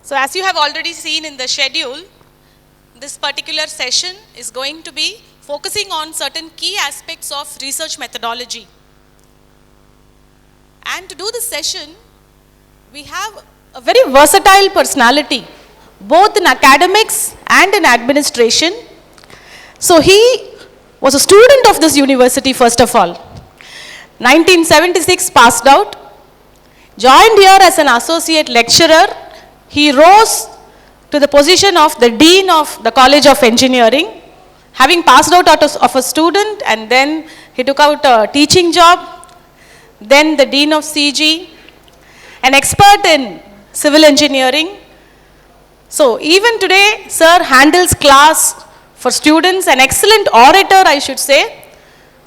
So as you have already seen in the schedule, this particular session is going to be focusing on certain key aspects of research methodology. And to do this session, we have a very versatile personality, both in academics and in administration. So he was a student of this university first of all. 1976 passed out, joined here as an associate lecturer. He rose to the position of the Dean of the College of Engineering, having passed out of a student, and then he took out a teaching job, then the Dean of CEG, an expert in civil engineering. So even today, sir handles class for students, an excellent orator, I should say,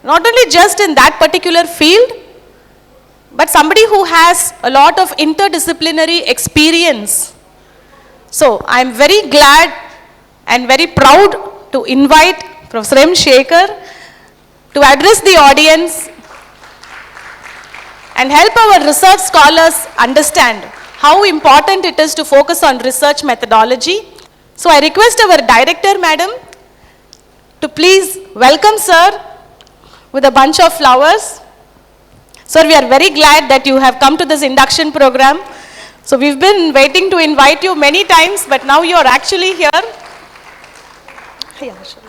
not only just in that particular field, but somebody who has a lot of interdisciplinary experience. So I am very glad and very proud to invite Professor M. Sekar to address the audience and help our research scholars understand how important it is to focus on research methodology. So I request our director, madam, to please welcome sir with a bunch of flowers. Sir, we are very glad that you have come to this induction program. So we've been waiting to invite you many times, but now you're actually here. Yeah, sure.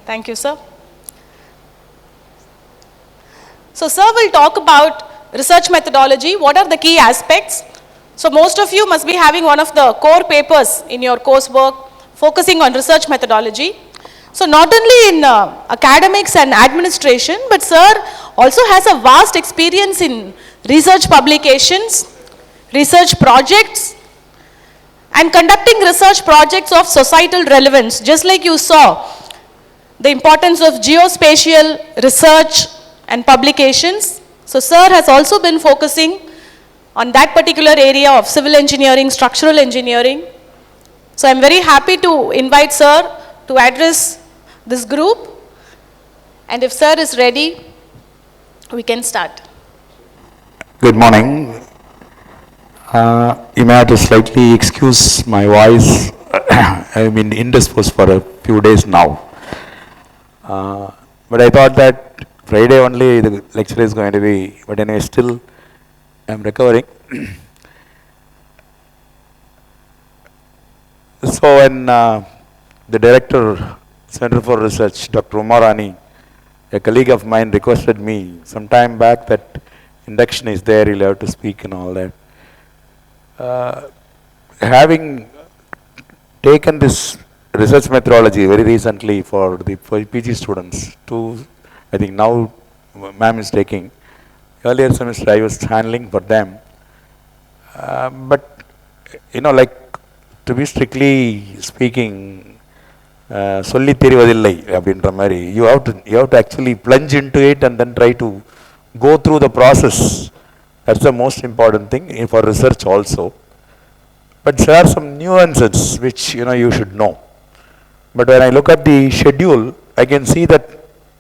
Thank you, sir. So sir will talk about research methodology. What are the key aspects? So most of you must be having one of the core papers in your coursework focusing on research methodology. So not only in academics and administration, but sir also has a vast experience in research publications, research projects, and conducting research projects of societal relevance. Just like you saw, the importance of geospatial research and publications. So sir has also been focusing on that particular area of civil engineering, structural engineering. So I'm very happy to invite sir to address this group. And if sir is ready, we can start. Good morning. You may have to slightly excuse my voice. I've been indisposed for a few days now. But I thought that Friday only the lecture is going to be, but anyway, still I'm recovering. So when the director, Center for Research, Dr. Umarani, a colleague of mine, requested me some time back that induction is there, you'll have to speak and all that. Having taken this research methodology very recently for the PG students, I think now ma'am is taking. Earlier semester I was handling for them. But, you know, like, to be strictly speaking, solli therivadillai அப்படின்ற மாதிரி, you have to actually plunge into it and then try to go through the process. That's the most important thing for research also. But there are some nuances which you should know. But when I look at the schedule, I can see that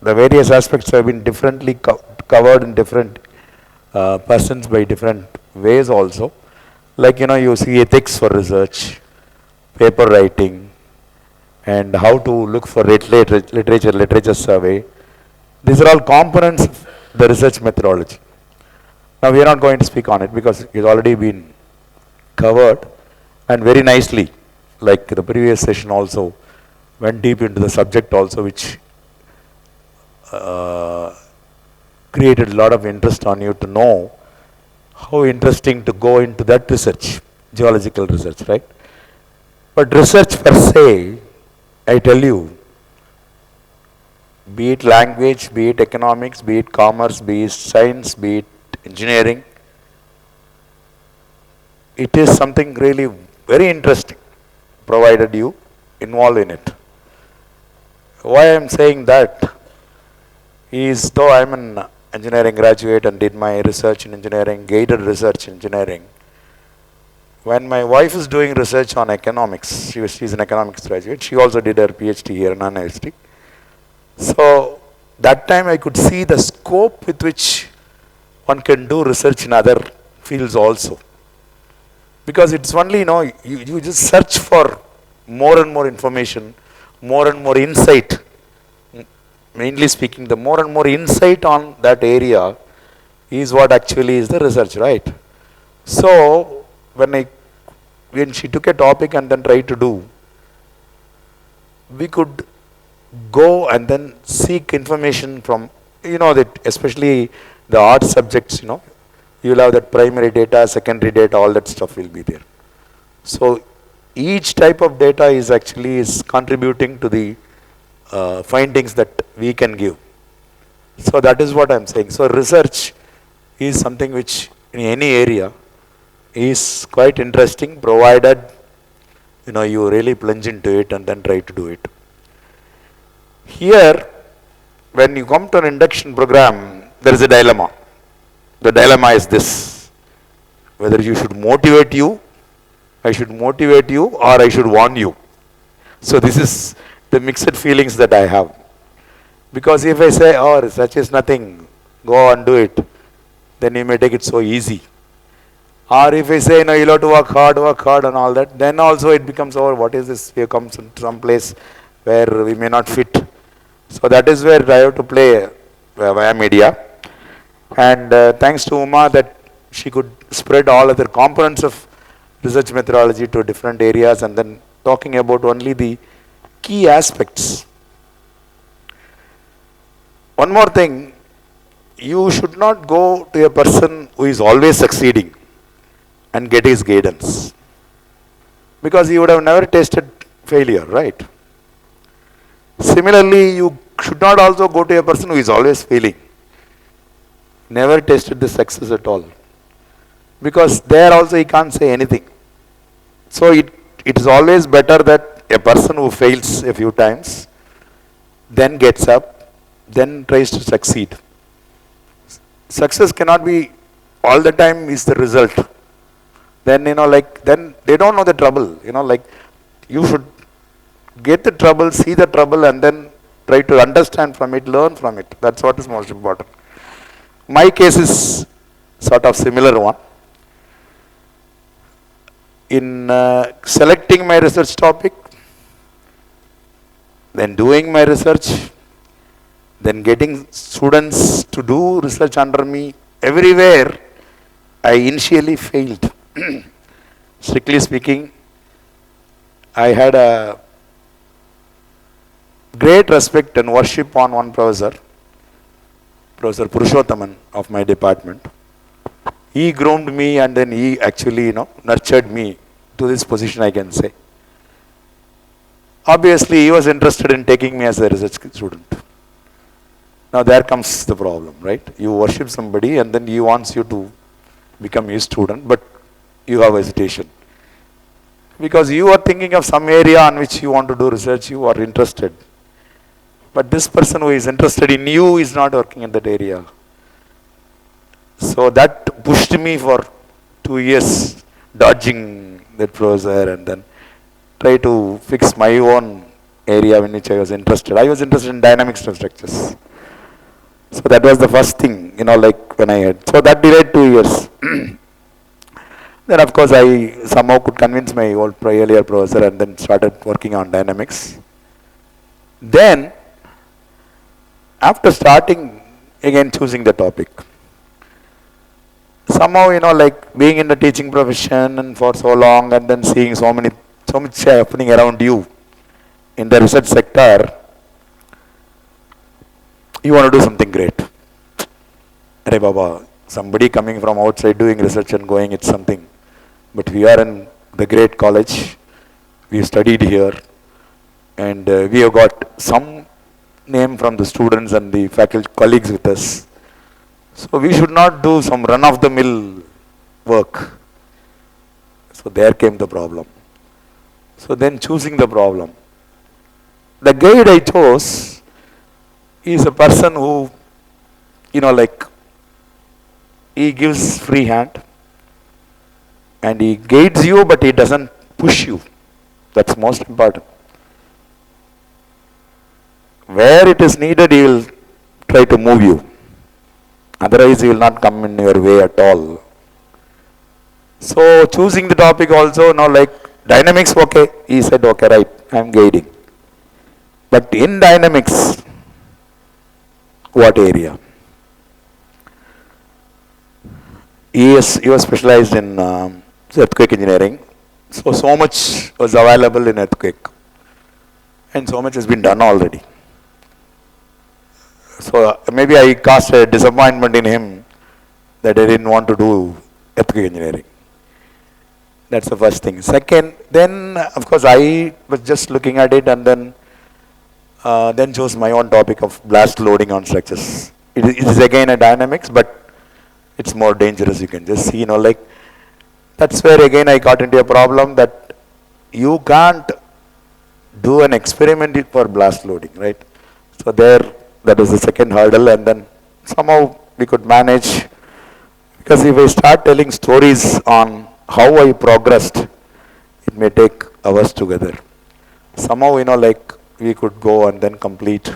the various aspects have been differently covered in different persons by different ways also. Like you see ethics for research, paper writing, and how to look for literature survey. These are all components of the research methodology. Now we are not going to speak on it because it's already been covered and very nicely, like the previous session also went deep into the subject also, which created a lot of interest on you to know how interesting to go into that research, geological research, right? But research per se, I tell you, be it language, be it economics, be it commerce, be it science, be it engineering, it is something really very interesting, provided you involve in it. Why I am saying that is, though I am an engineering graduate and did my research in engineering, guided research in engineering, when my wife is doing research on economics, she's an economics graduate, she also did her PhD here in NIST. So that time I could see the scope with which one can do research in other fields also. Because it's only, you just search for more and more information, more and more insight. Mainly speaking, the more and more insight on that area is what actually is the research, right? So, when she took a topic and then tried to do, we could go and then seek information from, that especially the art subjects, you'll have that primary data, secondary data, all that stuff will be there. So each type of data is contributing to the findings that we can give. So that is what I'm saying. So research is something which in any area is quite interesting, provided you really plunge into it and then try to do it. Here, when you come to an induction program, there is a dilemma. The dilemma is this: whether I should motivate you, or I should warn you. So this is the mixed feelings that I have. Because if I say, oh, research is nothing, go and do it, then you may take it so easy. Or if I say, no, you'll have to work hard and all that, then also it becomes, oh, what is this? We have come to some place where we may not fit. So that is where I have to play via media. And thanks to Uma that she could spread all other components of research methodology to different areas and then talking about only the key aspects. One more thing, you should not go to a person who is always succeeding and get his guidance, because he would have never tasted failure, right? Similarly, you should not also go to a person who is always failing, never tasted the success at all, because there also he can't say anything. So it is always better that a person who fails a few times then gets up, then tries to succeed. Success cannot be all the time is the result. Then then they don't know the trouble. You should get the trouble, see the trouble, and then try to understand from it, learn from it. That's what is most important. My case is sort of similar one. In selecting my research topic, then doing my research, then getting students to do research under me, everywhere I initially failed. Strictly speaking, I had a great respect and worship on one professor, Professor Purushottaman of my department. He groomed me and then he actually, nurtured me to this position, I can say. Obviously, he was interested in taking me as a research student. Now there comes the problem, right? You worship somebody and then he wants you to become his student, but you have hesitation. Because you are thinking of some area on which you want to do research, you are interested. But this person who is interested in you is not working in that area. So that pushed me for 2 years dodging that professor and then try to fix my own area in which I was interested. I was interested in dynamic structures. So that was the first thing, when I had. So that delayed 2 years. Then of course I somehow could convince my old earlier professor and then started working on dynamics. Then, after starting again choosing the topic, somehow, being in the teaching profession and for so long and then seeing so much happening around you in the research sector, you want to do something great. Arey Baba, somebody coming from outside doing research and going, it's something. But we are in the great college, we studied here, and we have got some name from the students and the faculty colleagues with us. So we should not do some run-of-the-mill work. So there came the problem. So then choosing the problem. The guide I chose is a person who, he gives free hand and he guides you, but he doesn't push you. That's most important. Where it is needed, he will try to move you. Otherwise, he will not come in your way at all. So choosing the topic also, now like dynamics, okay, he said, okay, right, I am guiding. But in dynamics, what area? He was specialized in earthquake engineering. So much was available in earthquake. And so much has been done already. So maybe I caused a disappointment in him that I didn't want to do earthquake engineering. That's the first thing. Second, then of course I was just looking at it and then chose my own topic of blast loading on structures. It is again a dynamics, but it's more dangerous. You can just see, like that's where again I got into a problem that you can't do an experiment for blast loading, right? So that was the second hurdle, and then somehow we could manage, because if I start telling stories on how I progressed, it may take hours together. Somehow, like we could go and then complete.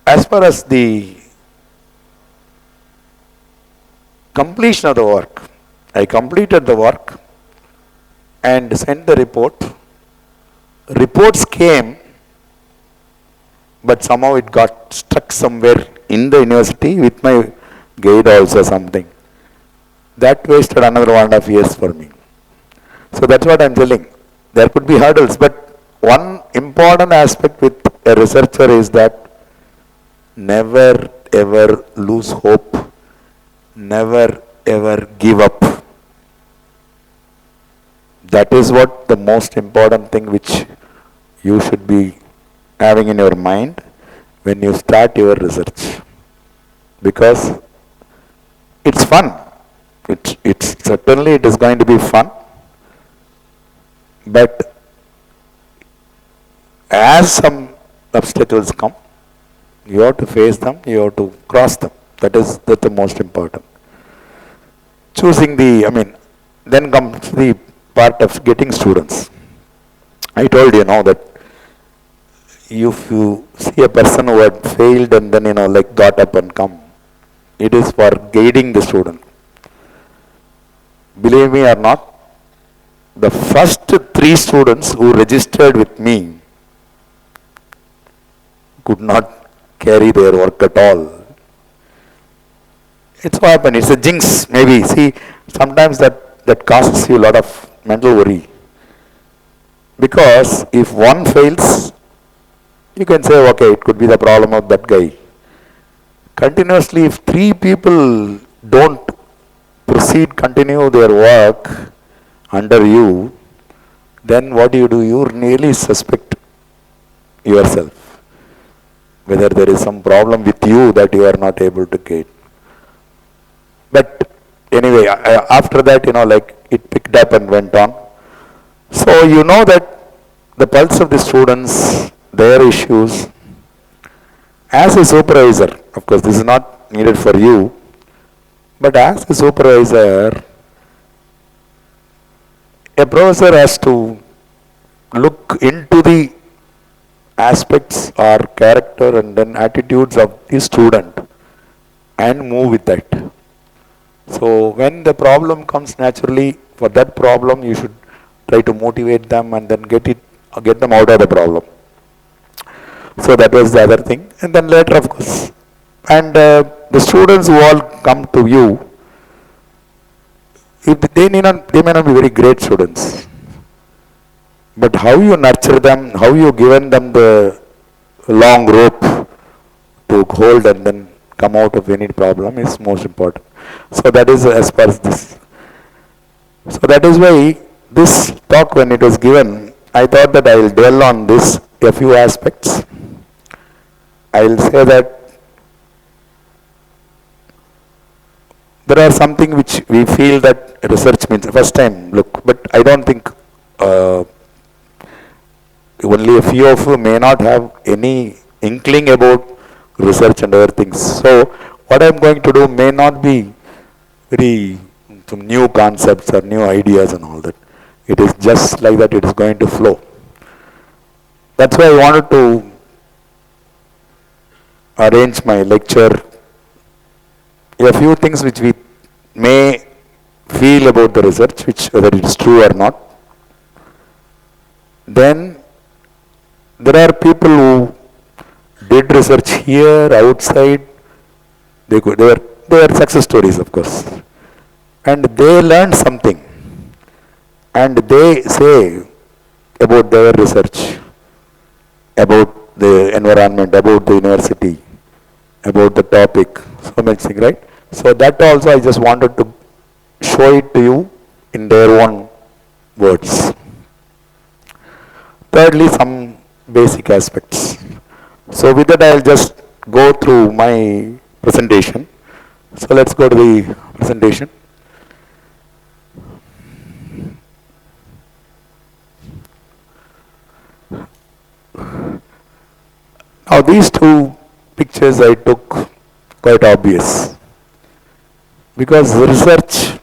As far as the completion of the work, I completed the work and sent the report. Reports came, but somehow it got stuck somewhere in the university with my guide also something. That wasted another 1.5 years for me. So that's what I'm telling. There could be hurdles, but one important aspect with a researcher is that never ever lose hope, never ever give up. That is what the most important thing which you should be having in your mind when you start your research, because it's fun. It's certainly it is going to be fun, but as some obstacles come, you have to face them, you have to cross them. That's the most important. Choosing then comes the part of getting students. I told you now that if you see a person who had failed and then like got up and come, it is for guiding the student. Believe me or not, the first 3 students who registered with me could not carry their work at all. It's what happened. It's a jinx, maybe. See, sometimes that causes you a lot of mental worry. Because if one fails, you can say, okay, it could be the problem of that guy. Continuously, if 3 people don't continue their work under you, then what do? You really suspect yourself, whether there is some problem with you that you are not able to get. But anyway, after that, like it picked up and went on. So you know that the pulse of the students, their issues, as a supervisor, of course this is not needed for you, but as a supervisor, a professor has to look into the aspects or character and then attitudes of the student and move with that. So when the problem comes naturally, for that problem you should try to motivate them and then get them out of the problem. So that was the other thing. And then later, of course, and the students who all come to you, they may not be very great students, but how you nurture them, how you given them the long rope to hold and then come out of any problem is most important. So that is as far as this. So that is why this talk, when it was given, I thought that I will dwell on this, a few aspects. I will say that there are something which we feel that research means first time look, but I don't think only a few of you may not have any inkling about research and other things. So what I am going to do may not be very some new concepts or new ideas and all that. It is just like that, it is going to flow. That's why I wanted to arrange my lecture, a few things which we may feel about the research, which whether it's true or not. Then there are people who did research here, outside. They were success stories, of course, and they learned something, and they say about their research, about the environment, about the university, about the topic, so much thing, right? So that also I just wanted to show it to you in their own words. Thirdly, some basic aspects. So with that, I'll just go through my presentation. So let's go to the presentation. Now these two pictures I took quite obvious, because research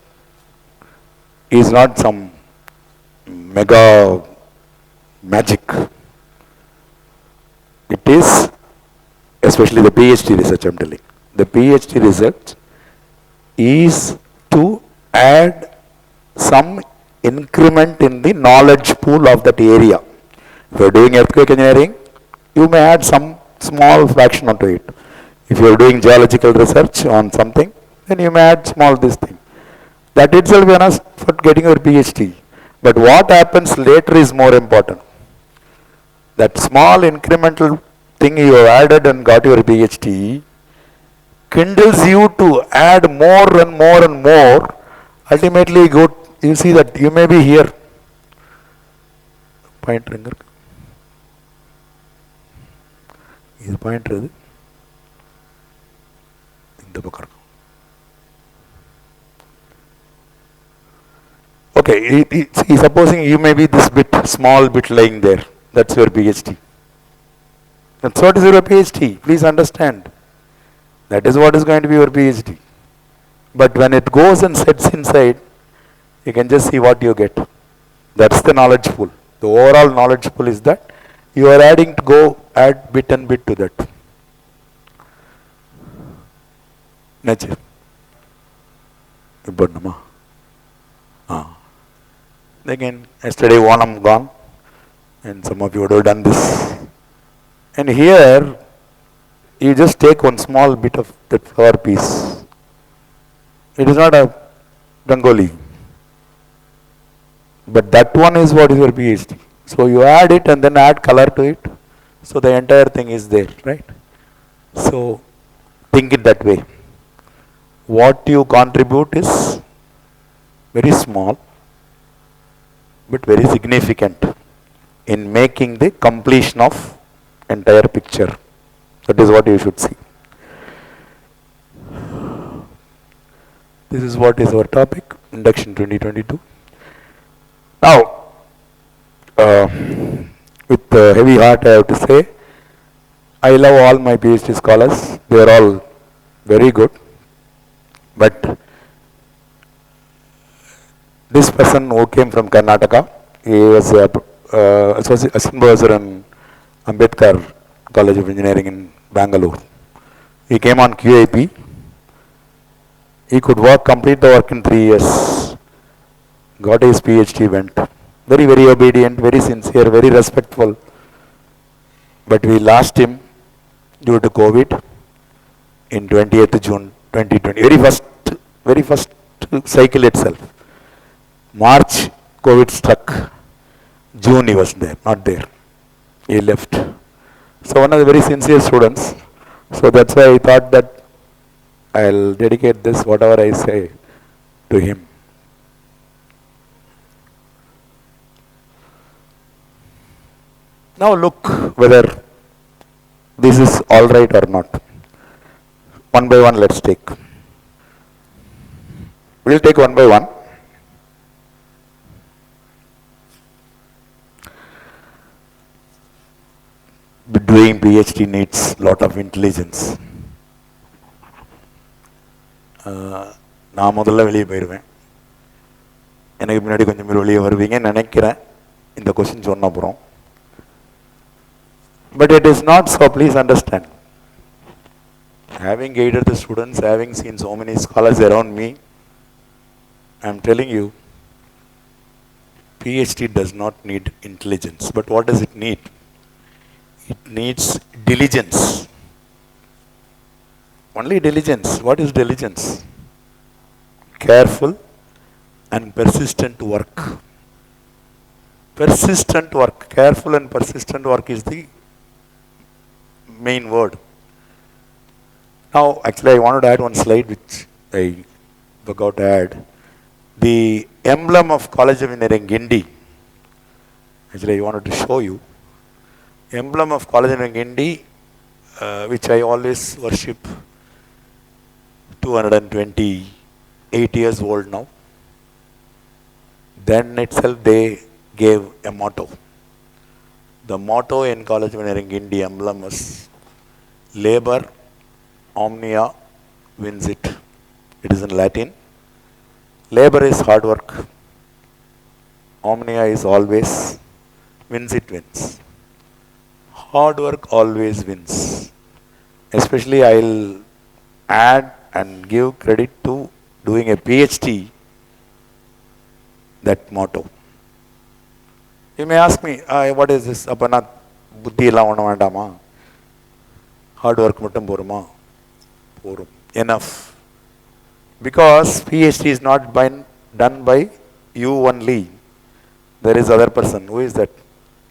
is not some mega magic. It is, especially the PhD research, I'm telling. The PhD research is to add some increment in the knowledge pool of that area. If you're doing earthquake engineering, you may add some small fraction onto it. If you're doing geological research on something, then you may add small this thing. That itself enough for getting your PhD. But what happens later is more important. That small incremental thing you have added and got your PhD kindles you to add more and more and more. Ultimately, you see that you may be here. Pointer இது பாயிண்ட்றது இந்த பக்கம் இருக்கும். Okay, see, supposing you may be this bit, small bit lying there. That's your PhD. That's what is your PhD. Please understand. That is what is going to be your PhD. But when it goes and sets inside, you can just see what you get. That's the knowledge pool. The overall knowledge pool is that you are adding to go add bit and bit to that. Nature. Again, yesterday Onam gone, and some of you would have done this. And here, you just take one small bit of that flower piece. It is not a Rangoli, but that one is what is your PhD. So you add it and then add color to it. So the entire thing is there, right? So think it that way. What you contribute is very small, but very significant in making the completion of entire picture. That is what you should see. This is what is our topic, Induction 2022. Now, with heavy heart I have to say, I love all my PhD scholars. They are all very good. But this person who came from Karnataka, he was assistant professor in Ambedkar College of Engineering in Bangalore. He came on QAP. He could complete the work in 3 years. Got his PhD, went. Very, very obedient, very sincere, very respectful. But we lost him due to COVID in 20th June 2020. Very first cycle itself. March, COVID struck. June he was there, not there. He left. So one of the very sincere students. So that's why I thought that I'll dedicate this, whatever I say, to him. Now look whether this is all right or not. One by one, let's take. We'll take one by one. Doing PhD needs lot of intelligence. நான் முதல்ல வெளியே போயிடுவேன். எனக்கு முன்னாடி கொஞ்சம் பேர் வெளியே வருவீங்கன்னு நினைக்கிறேன் இந்த கொஸ்டின் சொன்ன அப்புறம். But it is not so, please understand. Having guided the students, having seen so many scholars around me, I'm telling you, PhD does not need intelligence. But what does it need? It needs diligence. Only diligence. What is diligence? Careful and persistent work. Persistent work. Careful and persistent work is the main word. Now, actually, I wanted to add one slide which I forgot to add. The emblem of College of Engineering, Gindi. Actually, I wanted to show you. Emblem of College of Engineering, Gindi, which I always worship. 228 years old now. Then itself they gave a motto. The motto in College of Engineering, Gindi emblem was labor omnia wins it. It is in Latin. Labor is hard work. Omnia is always, wins it wins. Hard work always wins. Especially I'll add and give credit to doing a PhD, that motto. You may ask me, what is this? Apana buddhi illa ona vendama? Hard work muttum poruma? Porum. Enough. Because PhD is not done by you only. There is other person. Who is that?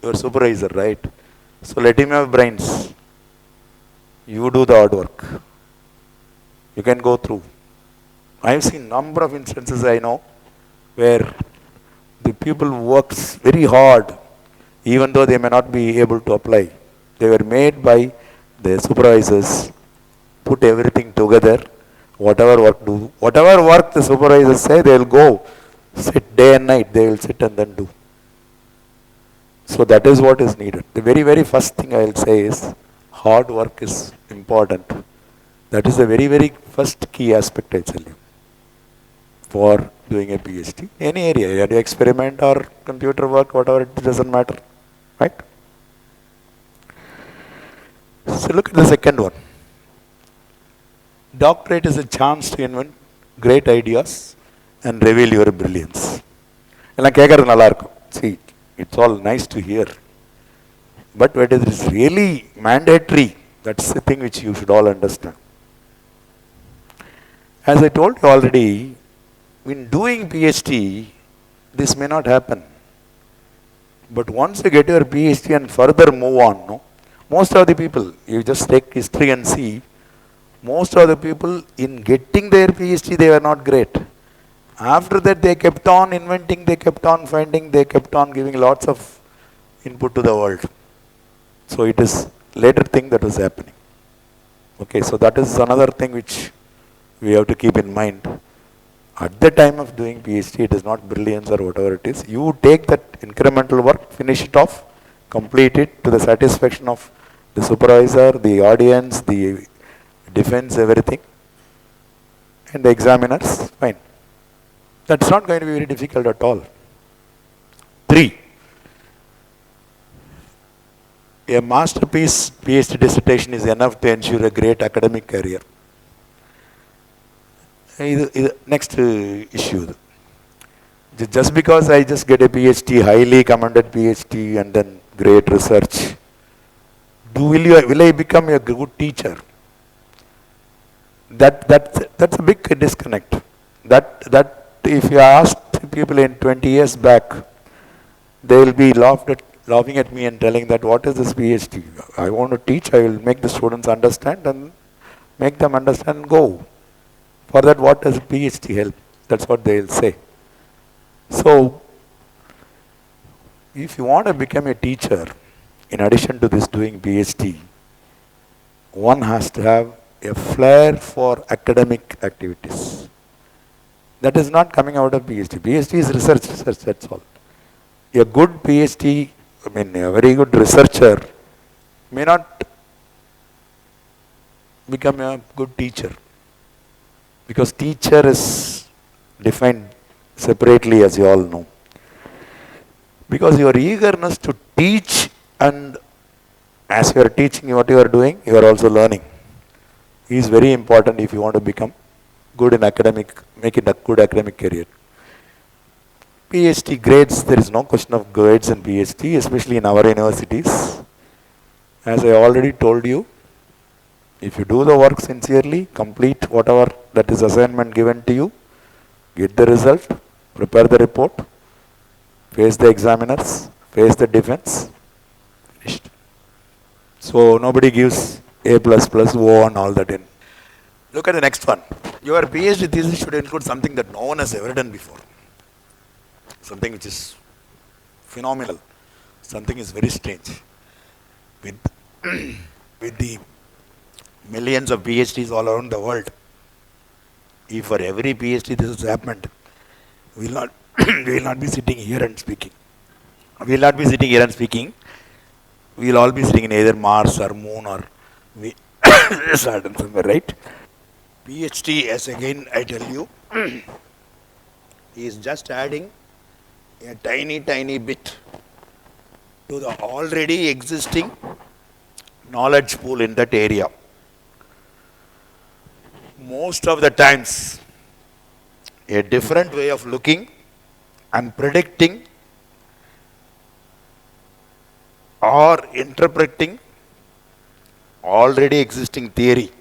Your supervisor, right? So let him have brains. You do the hard work. You can go through. I have seen number of instances I know where the people works very hard even though they may not be able to apply. They were made by the supervisors, put everything together, whatever work the supervisors say, they will go, sit day and night, they will sit and then do. So that is what is needed. The very, very first thing I will say is hard work is important. That is the very, very first key aspect I tell you for doing a PhD. Any area, you have to experiment or computer work, whatever, it doesn't matter. Right? So look at the second one. Doctorate is a chance to invent great ideas and reveal your brilliance. எல்லாம் கேட்கறது நல்லா இருக்கும். See, it's all nice to hear. But whether it is really mandatory, that's the thing which you should all understand. As I told you already, in doing PhD, this may not happen. But once you get your PhD and further move on, no, most of the people, you just take history and see, most of the people in getting their PhD, they were not great. After that, they kept on inventing, they kept on finding, they kept on giving lots of input to the world. So it is later thing that was happening. Okay, so that is another thing which we have to keep in mind. At the time of doing PhD, it is not brilliance or whatever it is. You take that incremental work, finish it off, complete it to the satisfaction of the supervisor, the audience, the defense, everything, and the examiners, fine. That's not going to be very difficult at all. 3. A masterpiece PhD dissertation is enough to ensure a great academic career. Next issue. Just because I just get a PhD, highly commended PhD, and then great research, will I become a good teacher? That's a big disconnect. That if you ask people in 20 years back, they will be laughing at me and telling that what is this PhD? I want to teach, I will make the students understand and make them understand and go. For that, what does PhD help? That's what they will say. So, if you want to become a teacher, in addition to this doing PhD, one has to have a flair for academic activities. That is not coming out of PhD. PhD is research, that's all. A good PhD, a very good researcher may not become a good teacher. Because teacher is defined separately, as you all know. Because your eagerness to teach, and as you are teaching what you are doing, you are also learning. is very important if you want to become good in academic, make it a good academic career. PhD grades, there is no question of grades in PhD, especially in our universities. As I already told you, if you do the work sincerely, complete whatever that is assignment given to you, get the result, prepare the report, face the examiners, face the defense, finished. So nobody gives A++, O and all that in. Look at the next one. Your PhD thesis should include something that no one has ever done before. Something which is phenomenal. Something is very strange. With, with the millions of PhDs all around the world, if for every PhD this has happened, we will not, we will not be sitting here and speaking. We will not be sitting here and speaking. We will all be sitting in either Mars or Moon or we Saturn somewhere, right? PhD, as again I tell you, is just adding a tiny bit to the already existing knowledge pool in that area. Most of the times, a different way of looking and predicting or interpreting already existing theory.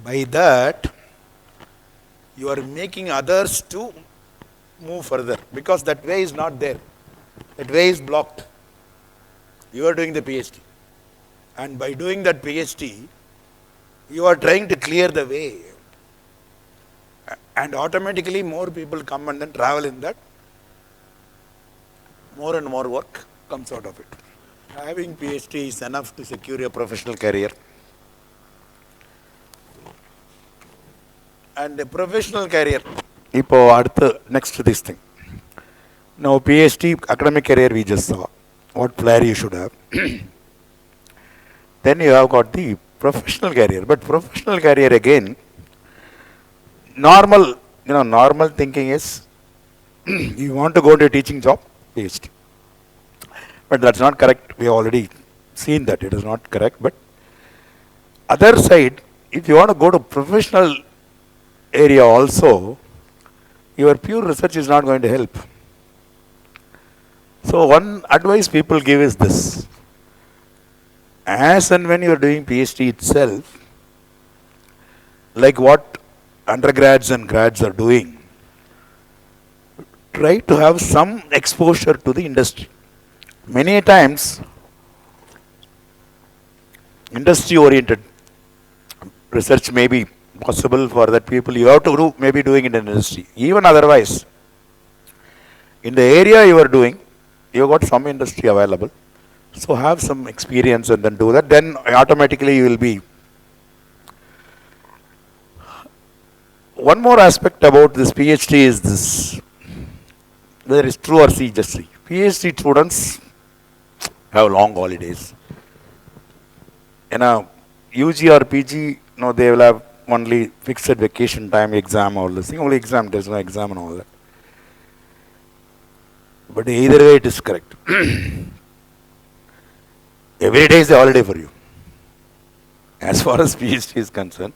By that, you are making others to move further, because that way is not there. That way is blocked. You are doing the PhD. And by doing that PhD, you are trying to clear the way. And automatically more people come and then travel in that. More and more work comes out of it. Having PhD is enough to secure a professional career. And a professional career. இப்போ அடுத்து next to this thing. Now PhD academic career we just saw. What flair you should have. Then you have got the professional career. But professional career again, normal thinking is you want to go to a teaching job, PhD. But that's not correct. We have already seen that it is not correct. But other side, if you want to go to professional area also, your pure research is not going to help. So one advice people give is this. As and when you are doing PhD itself, like what undergrads and grads are doing, try to have some exposure to the industry. Many times, industry-oriented research may be possible for that people. You have to do, maybe doing it in industry. Even otherwise, in the area you are doing, you have got some industry available. So have some experience and then do that. Then automatically you will be. One more aspect about this PhD is this, whether it's true or just see. PhD students have long holidays. UG or PG, they will have only fixed vacation time, exam, all this thing. Only exam, there's no exam and all that. But either way it is correct. Every day is a holiday for you. As far as PhD is concerned,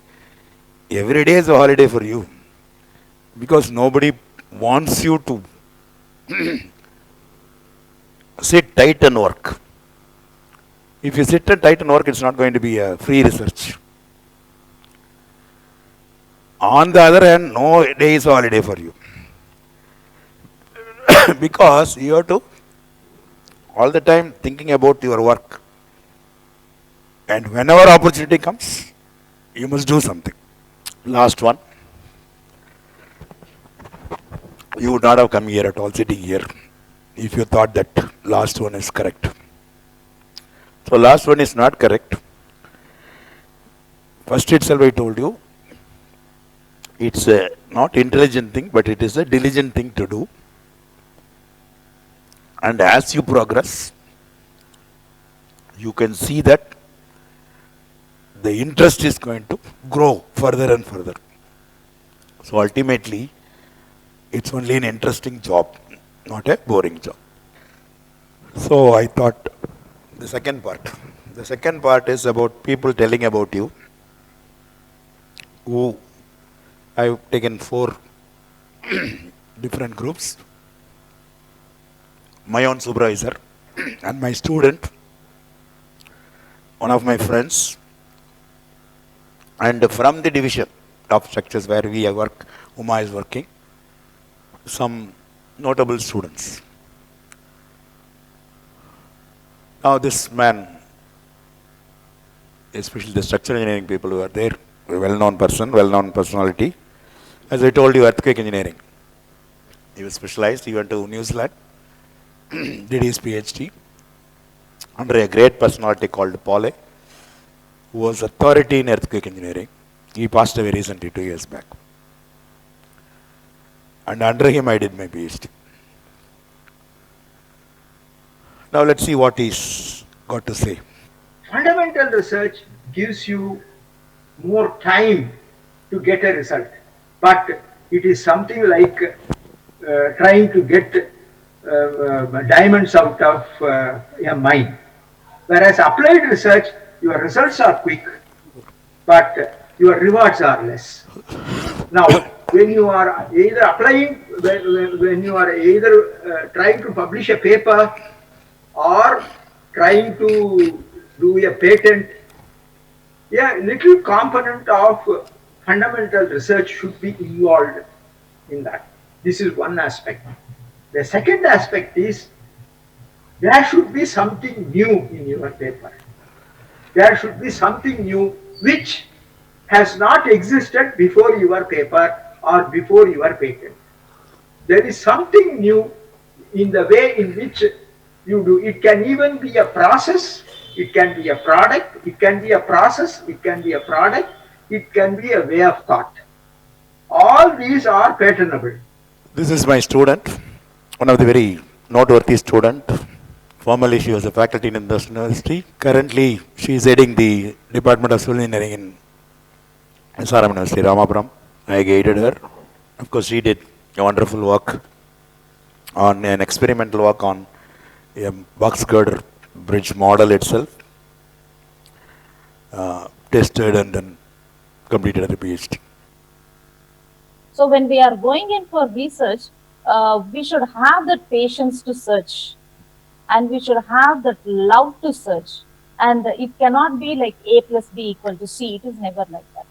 every day is a holiday for you. Because nobody wants you to sit tight and work. If you sit tight and work, it's not going to be a free research. On the other hand, no day is a holiday for you. Because you have to all the time thinking about your work. And whenever opportunity comes, you must do something. Last one. You would not have come here at all, sitting here, if you thought that last one is correct. So last one is not correct. First itself I told you, it's a not intelligent thing, but it is a diligent thing to do. And as you progress, you can see that the interest is going to grow further and further. So ultimately, it's only an interesting job, not a boring job. So I thought the second part. The second part is about people telling about you. Who I've taken 4 different groups. My own supervisor and my student, one of my friends, and from the division of structures where we work, Uma is working, some notable students. Now this man, especially the structural engineering people who are there, a well-known person, well-known personality. As I told you, earthquake engineering. He was specialized, he went to New Zealand, did his PhD under a great personality called Paul, who was authority in earthquake engineering. He passed away recently, 2 years back. And under him I did my PhD. Now let's see what he's got to say. Fundamental research gives you more time to get a result, but it is something like trying to get diamonds out of a mine. Whereas applied research, your results are quick, but your rewards are less. Now, when you are either applying, when you are either trying to publish a paper or trying to do a patent, a little component of fundamental research should be involved in that. This is one aspect. The second aspect is there should be something new in your paper. There should be something new which has not existed before your paper or before your patent. There is something new in the way in which you do. It can even be a process, it can be a product, it can be a process, it can be a product, it can be a way of thought. All these are patentable. This is my student, one of the very noteworthy student. Formerly she was a faculty in the university. Currently she is heading the Department of Civil Engineering in SRM University, Ramapuram. I guided her. Of course she did a wonderful work on an experimental work on a box girder bridge model itself. Tested and then completed her PhD. So when we are going in for research, we should have that patience to search, and we should have that love to search. And it cannot be like A plus B equal to C. It is never like that.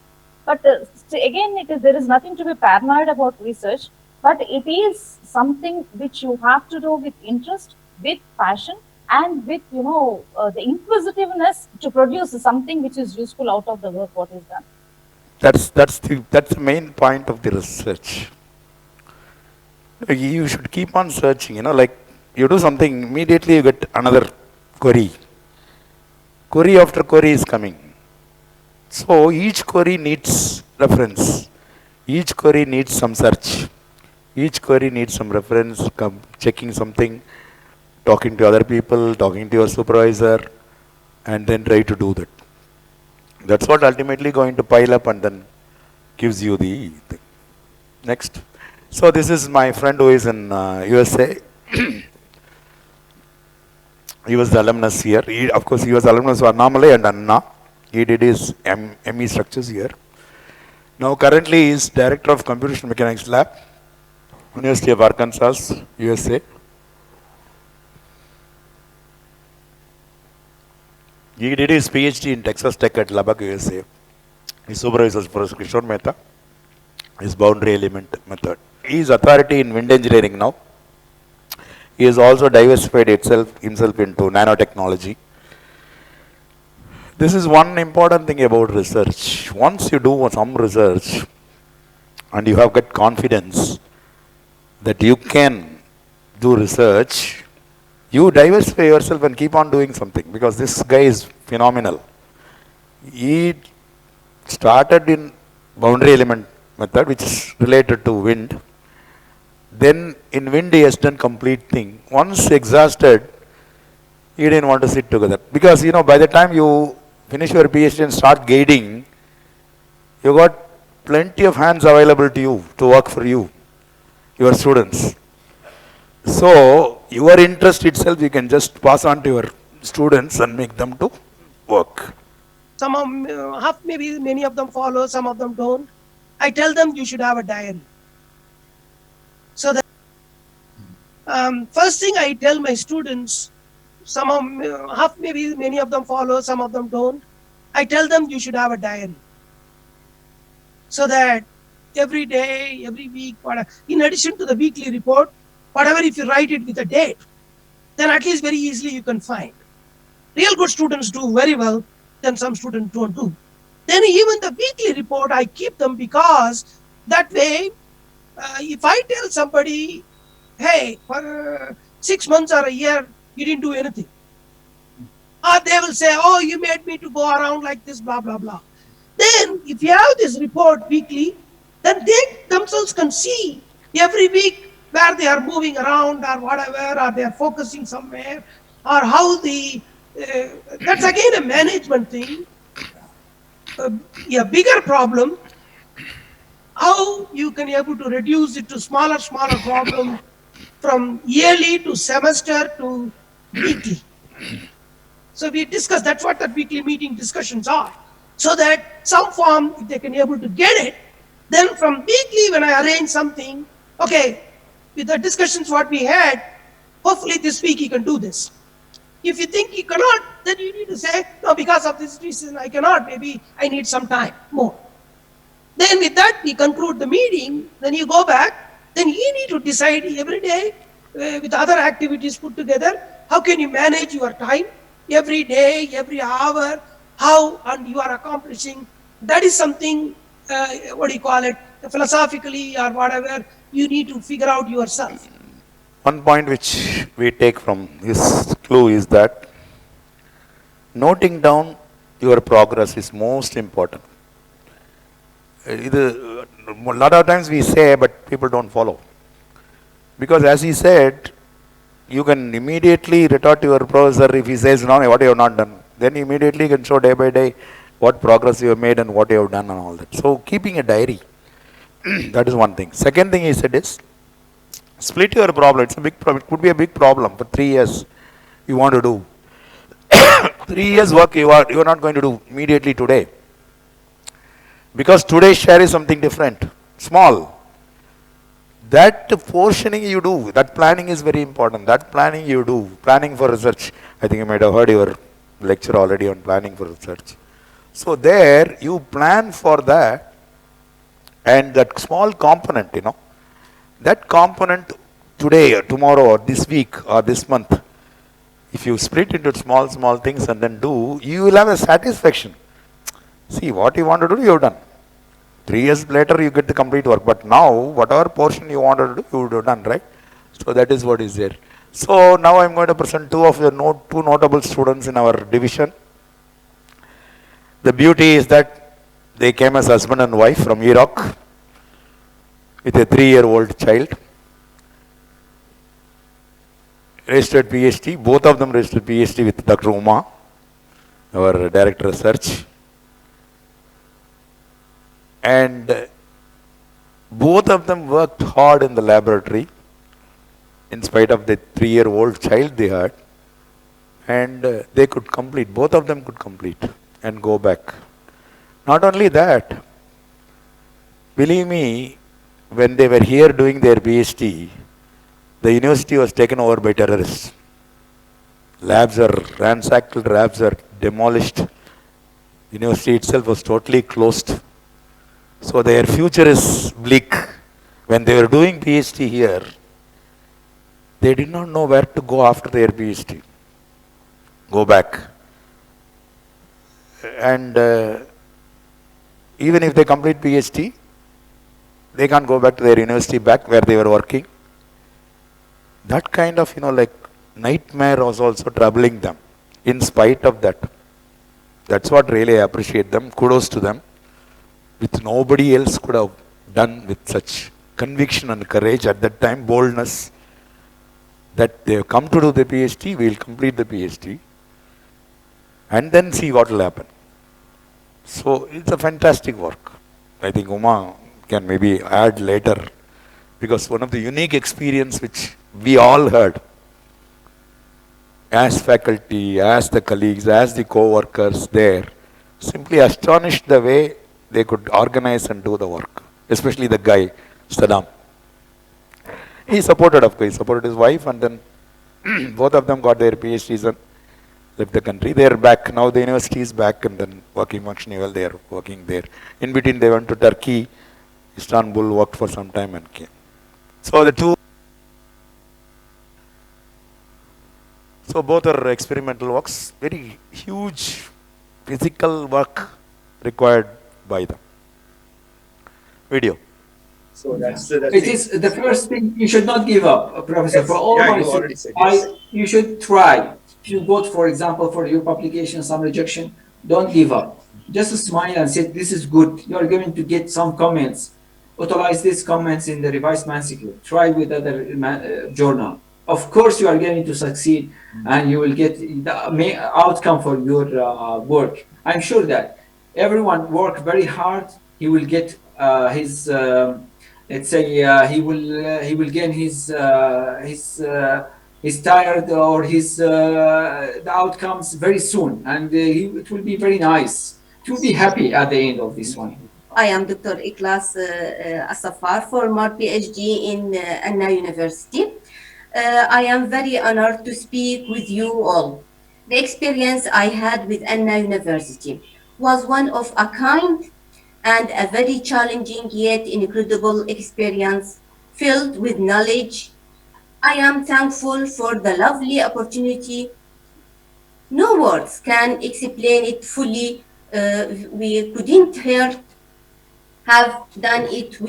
But again, there is nothing to be paranoid about research, but it is something which you have to do with interest, with passion, and with the inquisitiveness to produce something which is useful out of the work what is done. That's the main point of the research. You should keep on searching, like you do something, immediately you get another query. Query after query is coming. So each query needs reference. Each query needs some search. Each query needs some reference, checking something, talking to other people, talking to your supervisor, and then try to do that. That's what ultimately going to pile up and then gives you the thing. Next. So this is my friend who is in USA. He was the alumnus here. Of course, he was alumnus of Annamalai and Anna. He did his ME structures here. Now currently he is Director of Computational Mechanics Lab, University of Arkansas, USA. He did his PhD in Texas Tech at Lubbock, USA. He supervises Professor Kishore Mehta, his boundary element method. He is authority in wind engineering now. He has also diversified himself into nanotechnology. This is one important thing about research. Once you do some research and you have got confidence that you can do research, you diversify yourself and keep on doing something, because this guy is phenomenal. He started in boundary element method, which is related to wind. Then in wind he has done complete thing. Once exhausted, he didn't want to sit together, because by the time you finish your PhD and start guiding, you got plenty of hands available to you to work for you, your students. So your interest itself you can just pass on to your students and make them to work. Some of half, maybe many of them follow, some of them don't. I tell them you should have a diary. So that first thing I tell my students, some of half, maybe many of them follow, some of them don't. I tell them you should have a diary. So that every day, every week, whatever, in addition to the weekly report, whatever, if you write it with a date, then at least very easily you can find. Real good students do very well, then some students don't do. Then even the weekly report, I keep them, because that way, if I tell somebody, hey, for 6 months or a year, you didn't do anything, or they will say, oh, you made me to go around like this, blah, blah, blah. Then if you have this report weekly, then they themselves can see every week where they are moving around or whatever, or they are focusing somewhere, or how that's again a management thing. A bigger problem, how you can able to reduce it to smaller problem, from yearly to semester to weekly. So we discuss, that's what that weekly meeting discussions are. So that some form, if they can able to get it, then from weekly when I arrange something, okay, with the discussions what we had, hopefully this week you can do this. If you think you cannot, then you need to say, no, because of this reason I cannot, maybe I need some time more. Then with that we conclude the meeting, then you go back, then you need to decide every day with other activities put together, how can you manage your time every day, every hour, how and you are accomplishing. That is something, philosophically or whatever, you need to figure out yourself. One point which we take from this clue is that noting down your progress is most important. A lot of times we say, but people don't follow. Because as he said, you can immediately retort to your professor if he says, no, what you have not done. Then immediately you can show day by day what progress you have made and what you have done and all that. So keeping a diary, that is one thing. Second thing he said is, split your problem. It's a big problem. It could be a big problem for 3 years you want to do. 3 years work you are not going to do immediately today. Because today's share is something different, small. That portioning you do, that planning is very important. That planning you do, planning for research. I think you might have heard your lecture already on planning for research. So there you plan for that, and that small component, that component today or tomorrow or this week or this month, if you split into small things and then do, you will have a satisfaction. See, what you want to do, you have done. 3 years later, you get the complete work. But now, whatever portion you wanted to do, you would have done, right? So that is what is there. So now I am going to present two notable students in our division. The beauty is that they came as husband and wife from Iraq with a 3-year-old child. Registered PhD, both of them registered PhD with Dr.M, our Director of Research. And both of them worked hard in the laboratory in spite of the 3-year-old child they had. And they could complete, both of them could complete and go back. Not only that, believe me, when they were here doing their PhD, the university was taken over by terrorists. Labs are ransacked, labs are demolished. University itself was totally closed. So their future is bleak. When they were doing PhD here, they did not know where to go after their PhD. Go back. And even if they complete PhD, they can't go back to their university back where they were working. That kind of, nightmare was also troubling them. In spite of that, that's what really I appreciate them. Kudos to them. With nobody else could have done with such conviction and courage at that time, boldness, that they have come to do the PhD, we will complete the PhD and then see what will happen. So it's a fantastic work. I think Uma can maybe add later, because one of the unique experience which we all heard, as faculty, as the colleagues, as the co-workers there, simply astonished the way they could organize and do the work, especially the guy, Saddam. He supported, of course, he supported his wife, and then both of them got their PhDs and left the country. They are back, now the university is back and then working functionally well, they are working there. In between they went to Turkey, Istanbul, worked for some time and came. So the two, so both are experimental works, very huge physical work required by them. Video. So it is the first thing. You should not give up, Professor. Yes, For all yeah, my you already students, said yes. you should try. If you got, for example, for your publication some rejection, don't give up. Just smile and say, "This is good." You are going to get some comments. Utilize these comments in the revised manuscript. Try with other journal. Of course, you are going to succeed, and you will get the outcome for your work. I'm sure that everyone work very hard. He will get his. Let's say he will gain his tired or his the outcomes very soon, and it will be very nice. It will be happy at the end of this one. I am Dr. Ikhlas Asafar, former PhD in Anna University. I am very honored to speak with you all. The experience I had with Anna University was one of a kind and a very challenging yet incredible experience filled with knowledge. I am thankful for the lovely opportunity. No words can explain it fully. We couldn't have done it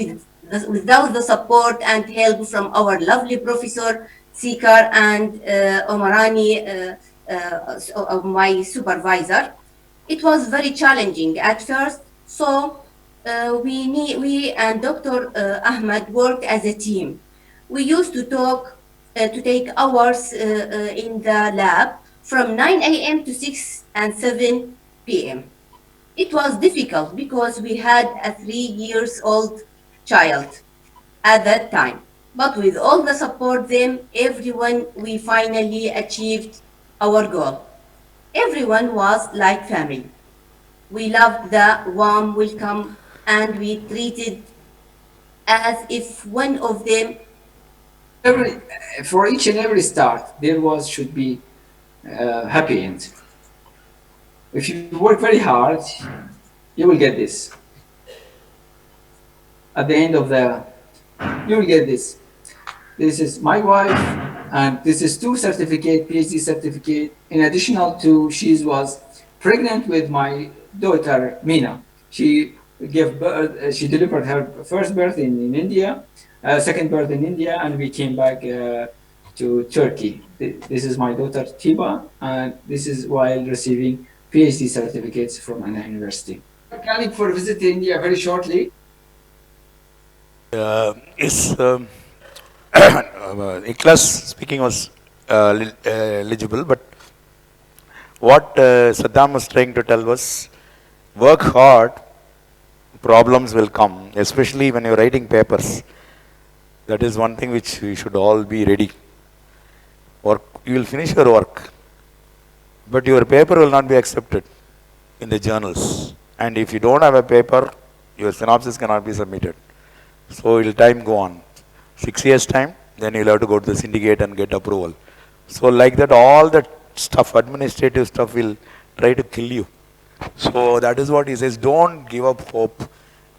without the support and help from our lovely professor Sekar and Omarani, my supervisor. It was very challenging at first, so we and Dr. Ahmed worked as a team. We used to take hours in the lab from 9 a.m. to 6 and 7 p.m. It was difficult because we had a 3-year-old child at that time. But with all the support them, everyone, we finally achieved our goal. Everyone was like family. We loved the warm welcome and we treated as if one of them. For each and every start, there should be happy end. If you work very hard, you will get this. At the end of you will get this. This is my wife, and this is 2 certificate, PhD certificate. In additional to, she was pregnant with my daughter Mina. She gave birth. She delivered her first birth in India, second birth in India, and we came back to Turkey. This is my daughter Tiba, and this is while receiving PhD certificates from Anna University. Planning for a visit to India very shortly. Is Ikhlas speaking was eligible, but what Saddam was trying to tell was, work hard, problems will come, especially when you're writing papers. That is one thing which we should all be ready. You will finish your work, but your paper will not be accepted in the journals. And if you don't have a paper, your synopsis cannot be submitted. So will time go on. 6 years time, then you'll have to go to the syndicate and get approval. So like that, all that stuff, administrative stuff will try to kill you. So that is what he says, don't give up hope,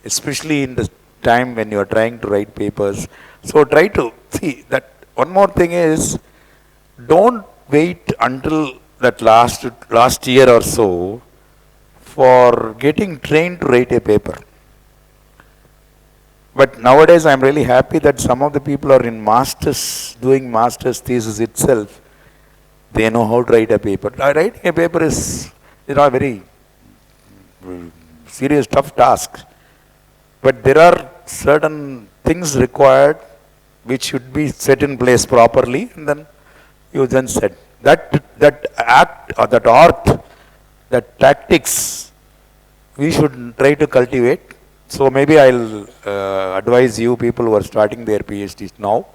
especially in the time when you are trying to write papers. So try to see that. One more thing is, don't wait until that last year or so for getting trained to write a paper. But nowadays I am really happy that some of the people are in masters, doing master's thesis itself. They know how to write a paper. Writing a paper is a very serious, tough task. But there are certain things required which should be set in place properly, and then you then said that act or that art, that tactics, we should try to cultivate. So maybe I'll advise you people who are starting their PhDs now.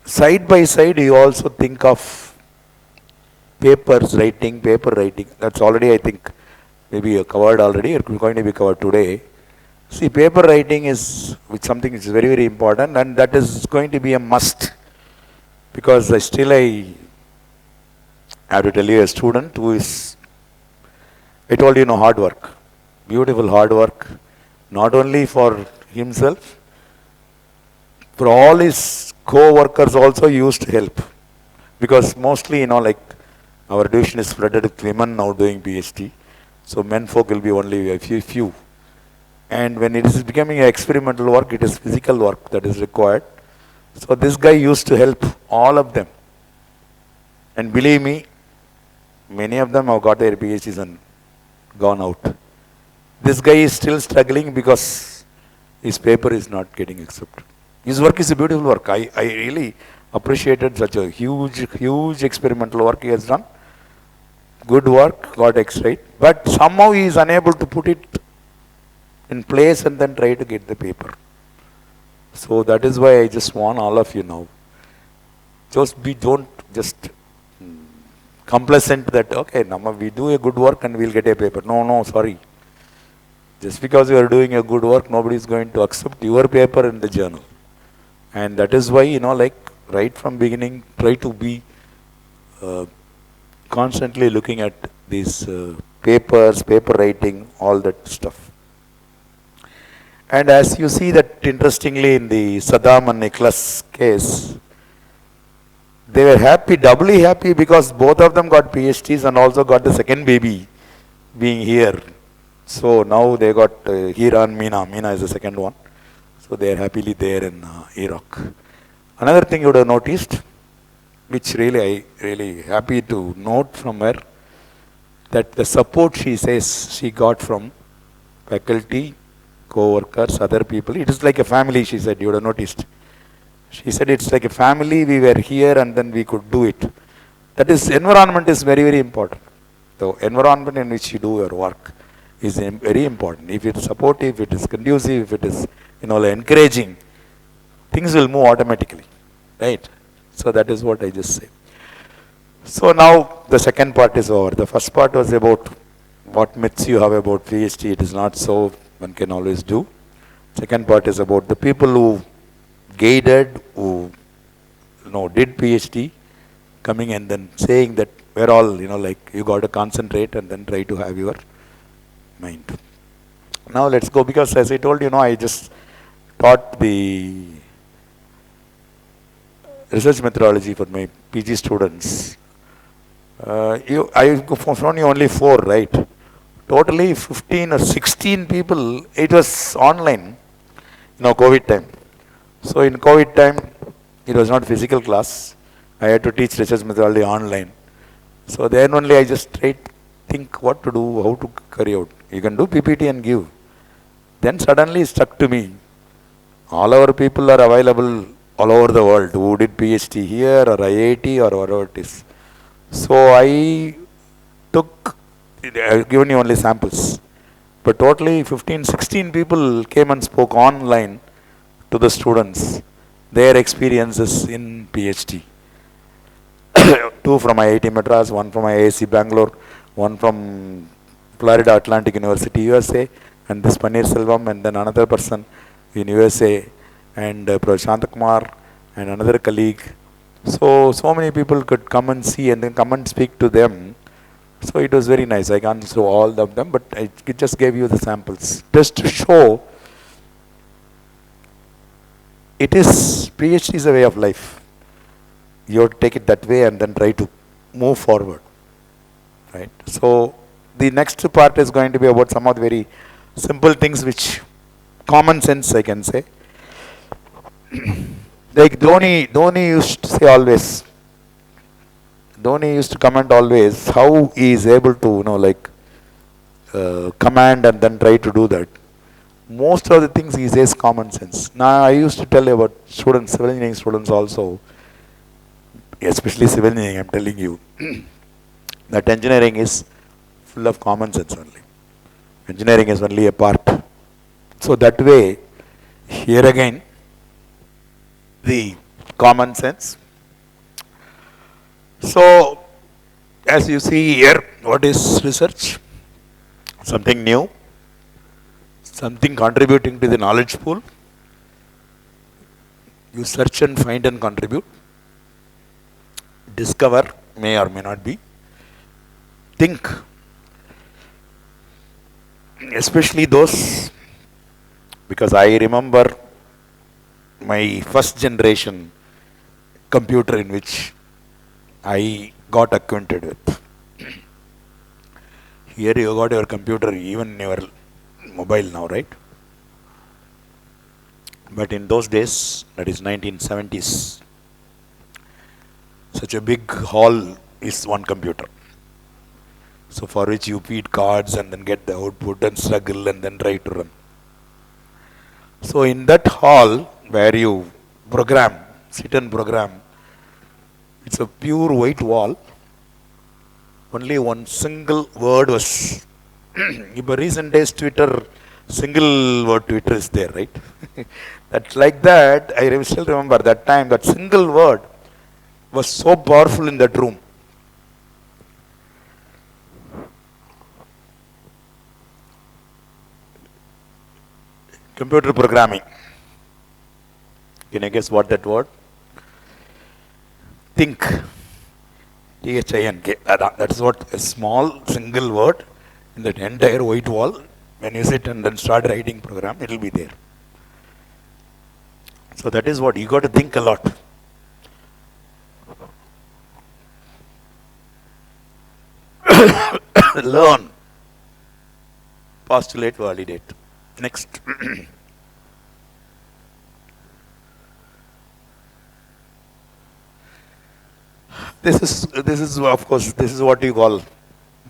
side by side you also think of paper writing. That's already, I think, maybe you covered already, or going to be covered today. See, paper writing is something which is very, very important, and that is going to be a must, because I have to tell you, a student who is, I told you, hard work, beautiful hard work, not only for himself, for all his co-workers also used to help, because mostly, like our division is flooded with women now doing PhD, so men folk will be only a few. And when it is becoming experimental work, it is physical work that is required. So this guy used to help all of them. And believe me, many of them have got their PhDs and gone out. This guy is still struggling because his paper is not getting accepted. His work is a beautiful work. I really appreciated such a huge experimental work he has done. Good work, got X-rate. But somehow he is unable to put it in place and then try to get the paper. So that is why I just want all of you now. Don't just complacent that, okay, we do a good work and we'll get a paper. No, sorry. Just because you are doing a good work, nobody is going to accept your paper in the journal. And that is why, like right from beginning, try to be constantly looking at these papers, paper writing, all that stuff. And as you see that, interestingly, in the Saddam and Nicholas case, they were happy, doubly happy, because both of them got PhDs and also got the second baby being here. So now they got Hira and Meena. Meena is the second one. So they are happily there in Iraq. Another thing you would have noticed, which really happy to note from her, that the support she says she got from faculty, co-workers, other people. It is like a family, she said, you would have noticed. She said it's like a family, we were here and then we could do it. That is, environment is very, very important. The environment in which you do your work is very important. If it is supportive, if it is conducive, if it is, encouraging, things will move automatically, right? So that is what I just say. So now the second part is over. The first part was about what myths you have about PhD. It is not so, one can always do. Second part is about the people who guided, who did PhD, coming and then saying that we're all, like you got to concentrate and then try to have your mind. Now let's go, because as I told you, I just taught the research methodology for my PG students. I found you only 4, right? Totally 15 or 16 people, it was online, COVID time. So in COVID time, it was not physical class. I had to teach research methodology online. So then only I just tried to think what to do, how to carry out. You can do PPT and give. Then suddenly it struck to me, all our people are available all over the world who did PhD here or IIT or whatever it is. So I have given you only samples. But totally 15, 16 people came and spoke online to the students, their experiences in PhD. 2 from IIT Madras, 1 from IIC Bangalore, 1 from Florida Atlantic University, USA, and this Paneer Selvam, and then another person in USA, and Professor Shantakumar, and another colleague. So many people could come and see and then come and speak to them. So it was very nice. I can't show all of them, but I just gave you the samples just to show PhD is a way of life. You have to take it that way and then try to move forward, right? So the next part is going to be about some of the very simple things, which common sense, I can say. Like Dhoni used to say always, Dhoni used to comment always how he is able to, command and then try to do that. Most of the things he says common sense. Now I used to tell about students, civil engineering students also, especially civil engineering, I'm telling you, that engineering is full of common sense only. Engineering is only a part. So that way, here again, the common sense. So, as you see here, what is research? Something new, something contributing to the knowledge pool. You search and find and contribute. Discover, may or may not be. Think, especially those, because I remember my first generation computer in which I got acquainted with. Here you got your computer, even your mobile now, right? But in those days, that is 1970s, such a big hall is one computer. So for which you feed cards and then get the output and struggle and then try to run. So in that hall where you program, sit and program, it's a pure white wall. Only one single word was, in recent days Twitter, single word Twitter is there, right? That's like that. I still remember that time, that single word was so powerful in that room. Computer programming. Can you guess what that word? Think. T-H-I-N-K. That's what a small single word in that entire white wall. When you sit and then start writing program, it will be there. So that is what you got to think a lot. Learn. Postulate, validate. Next. This is of course, this is what you call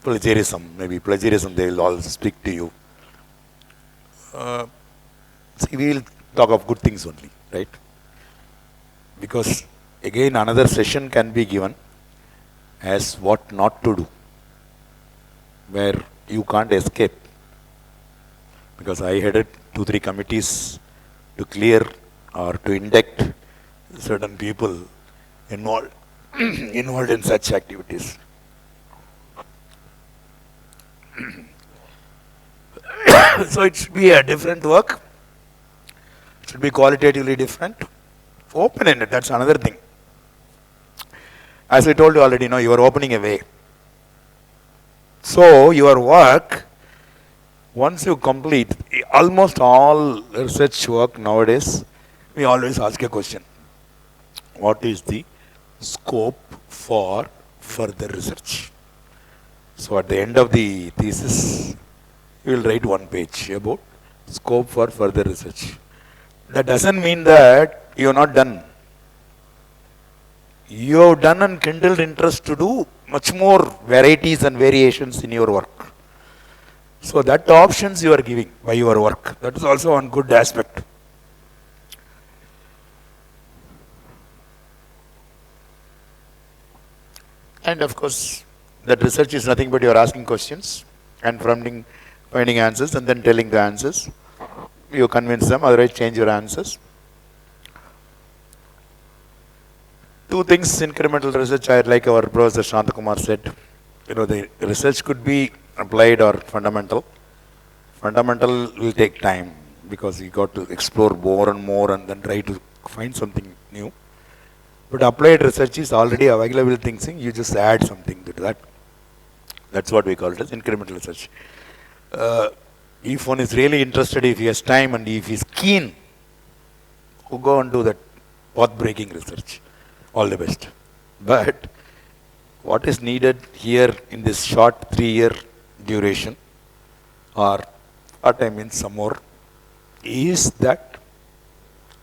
plagiarism. Maybe plagiarism, they will all speak to you. See, we will talk of good things only, right? Because again, another session can be given as what not to do, where you can't escape. Because I headed 2-3 committees to clear or to induct certain people involved involved in such activities. So it should be a different work. It should be qualitatively different. Open-ended, that's another thing. As I told you already, you are opening a way. So your work, once you complete, almost all research work nowadays, we always ask a question. What is the scope for further research? So at the end of the thesis, you will write one page about scope for further research. That doesn't mean that you are not done. You have done and kindled interest to do much more varieties and variations in your work. So that options you are giving by your work. That is also one good aspect. And of course, that research is nothing but you are asking questions and finding answers and then telling the answers. You convince them, otherwise change your answers. 2 things incremental research, like our Professor Shantakumar said. The research could be applied or fundamental. Fundamental will take time because you got to explore more and more and then try to find something new. But applied research is already available thinking, you just add something to that. That's what we call it as incremental research. If one is really interested, if he has time and if he is keen, who go and do that path-breaking research. All the best. But what is needed here in this short 3-year duration, or what I mean some more, is that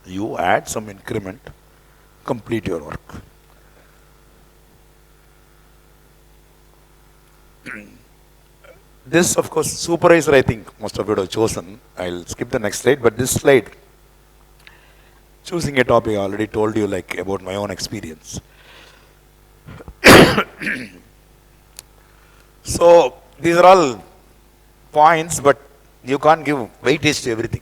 you add some increment, complete your work. This, of course, supervisor, I think most of you have chosen. I'll skip the next slide, but this slide, choosing a topic, I already told you about my own experience. So, these are all points, but you can't give weightage to everything.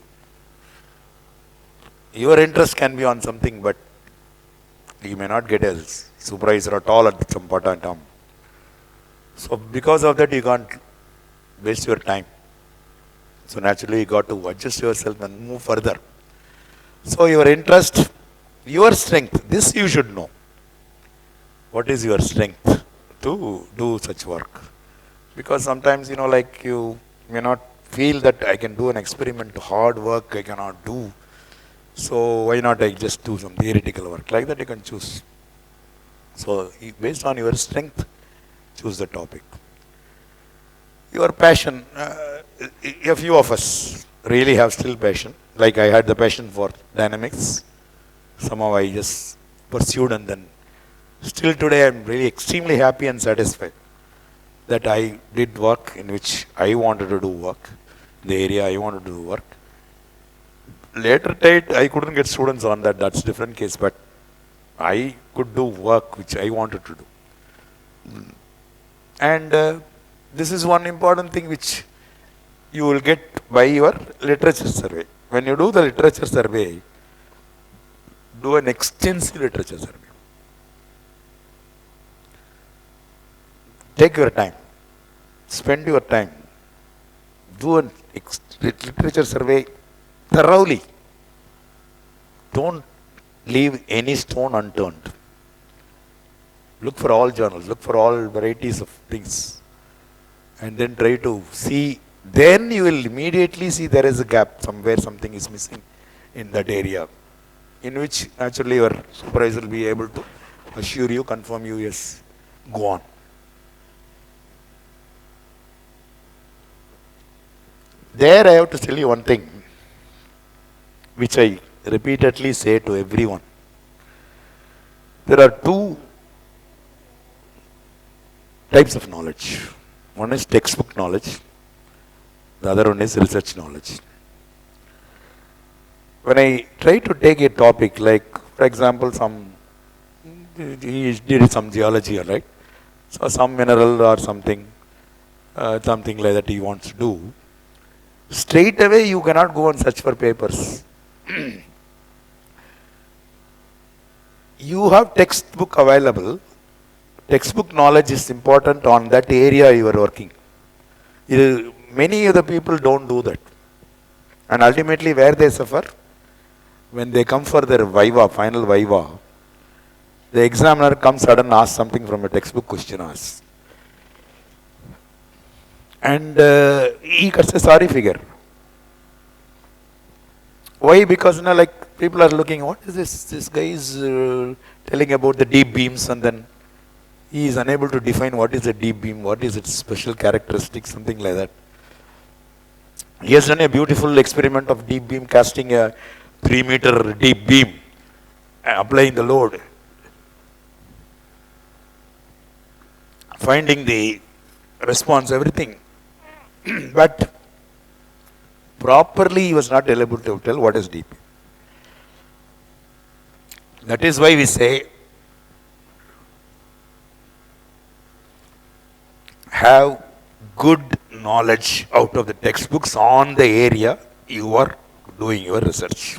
Your interest can be on something, but You may not get a supervisor at all at some point in time. So because of that, you can't waste your time. So naturally, you got to adjust yourself and move further. So your interest, your strength, this you should know. What is your strength to do such work? Because sometimes, like you may not feel that I can do an experiment, hard work I cannot do. So why not I just do some theoretical work? Like that you can choose. So based on your strength, choose the topic. Your passion, a few of us really have still passion. Like I had the passion for dynamics. Somehow I just pursued, and then still today I'm really extremely happy and satisfied that I did work in which I wanted to do work, the area I wanted to do work. Later date, I couldn't get students on that, that's a different case, but I could do work which I wanted to do. And this is one important thing which you will get by your literature survey. When you do the literature survey, do an extensive literature survey. Take your time. Spend your time. Do a literature survey thoroughly. Don't leave any stone unturned. Look for all journals. Look for all varieties of things. And then try to see. Then you will immediately see there is a gap. Somewhere something is missing in that area, in which naturally your supervisor will be able to assure you, confirm you, yes, go on. There I have to tell you one thing, which I repeatedly say to everyone. There are two types of knowledge. One is textbook knowledge, the other one is research knowledge. When I try to take a topic like, for example, he did some geology, right? So some mineral or something like that he wants to do. Straight away you cannot go and search for papers. You have textbook available. Textbook knowledge is important on that area you are working. Many other people don't do that. And ultimately where they suffer? When they come for their viva, final viva, the examiner comes sudden and asks something from a textbook question asked. And he gets a sorry figure. Why? Because like people are looking, what is this? This guy is telling about the deep beams, and then he is unable to define what is a deep beam, what is its special characteristics, something like that. He has done a beautiful experiment of deep beam, casting a 3-meter deep beam, applying the load, finding the response, everything. But properly he was not able to tell what is deep. That is why we say, have good knowledge out of the textbooks on the area you are doing your research.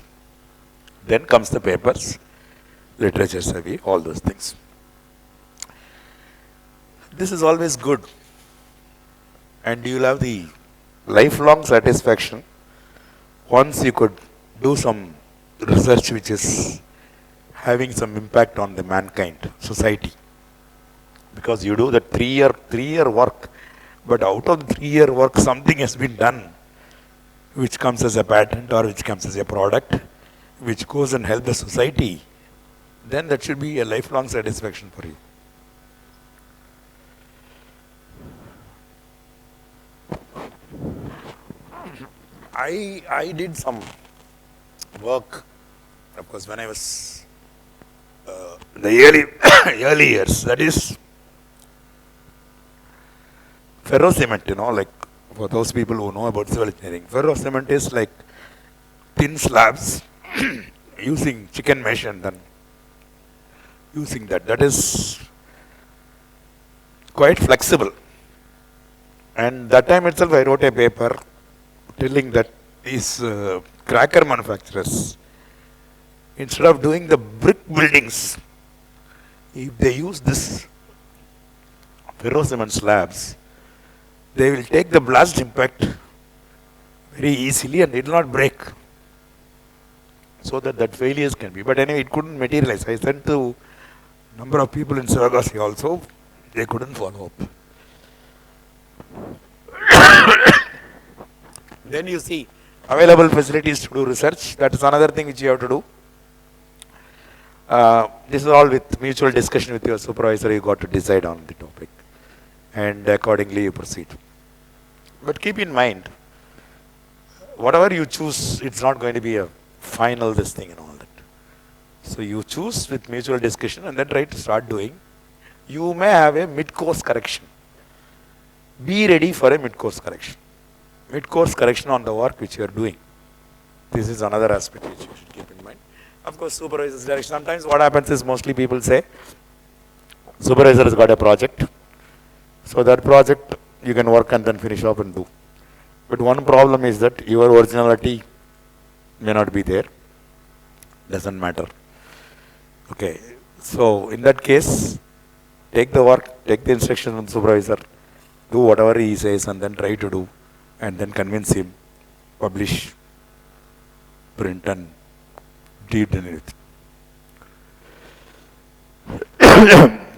Then comes the papers, literature survey, all those things. This is always good. And you will have the lifelong satisfaction once you could do some research which is having some impact on the mankind, society. Because you do the three-year work, but out of the 3-year work something has been done which comes as a patent or which comes as a product, which goes and helps the society, then that should be a lifelong satisfaction for you. I did some work, of course, when I was in the early years, that is ferrocement, like for those people who know about civil engineering. Ferrocement is like thin slabs using chicken mesh and then using that. That is quite flexible. And that time itself I wrote a paper telling that these cracker manufacturers, instead of doing the brick buildings If they use this ferrocement slabs, they will take the blast impact very easily and it will not break. So that failures can be. But anyway, it couldn't materialize. I sent to number of people in Sivagasi also, they couldn't follow up. Then you see available facilities to do research. That is another thing which you have to do. This is all with mutual discussion with your supervisor. You got to decide on the topic and accordingly you proceed. But keep in mind, whatever you choose, it's not going to be a final this thing and all that. So you choose with mutual discussion and then try to start doing. You may have a mid-course correction. Be ready for a mid-course correction. Mid-course correction on the work which you are doing. This is another aspect which you should keep in mind. Of course, supervisor's direction. Sometimes what happens is mostly people say, supervisor has got a project. So that project you can work and then finish up and do. But one problem is that your originality may not be there. Doesn't matter. Okay. So in that case, take the work, take the instruction from the supervisor, do whatever he says and then try to do and then convince him, publish, print and read and everything.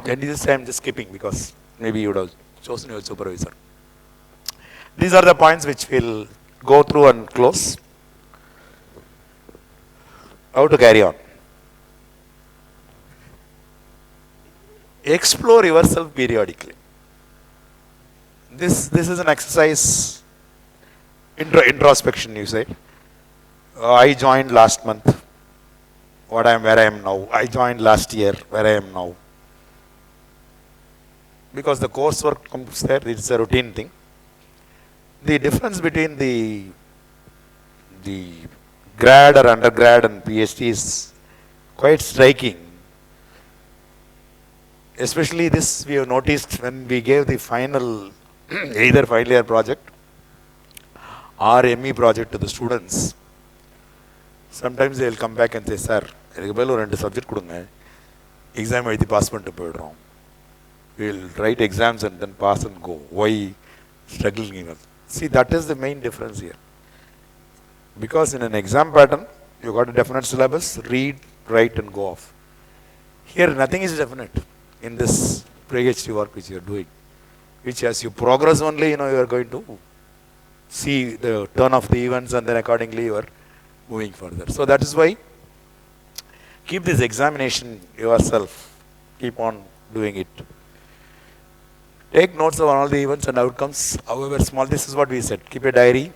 And this I am just skipping because maybe you would have chosen your supervisor. These are the points which we'll go through and close. How to carry on? Explore yourself periodically. This is an exercise, introspection you say. I joined last month, where I am now. I joined last year, where I am now. Because the coursework comes there, it's a routine thing. The difference between the grad or undergrad and PhD is quite striking. Especially this we have noticed when we gave the final, either final year project or ME project to the students. Sometimes they will come back and say, sir, எனக்கு subject கொடுங்க exam எழுதி pass பண்ணிட்டு போயிடுறோம். We will write exams and then pass and go. Why struggling? See, that is the main difference here. Because in an exam pattern, you got a definite syllabus, read, write and go off. Here nothing is definite in this PhD work which you are doing. Which as you progress only, you are going to see the turn of the events and then accordingly you are moving further. So that is why keep this examination yourself. Keep on doing it. Take notes of all the events and outcomes, however small. This is what we said. Keep a diary.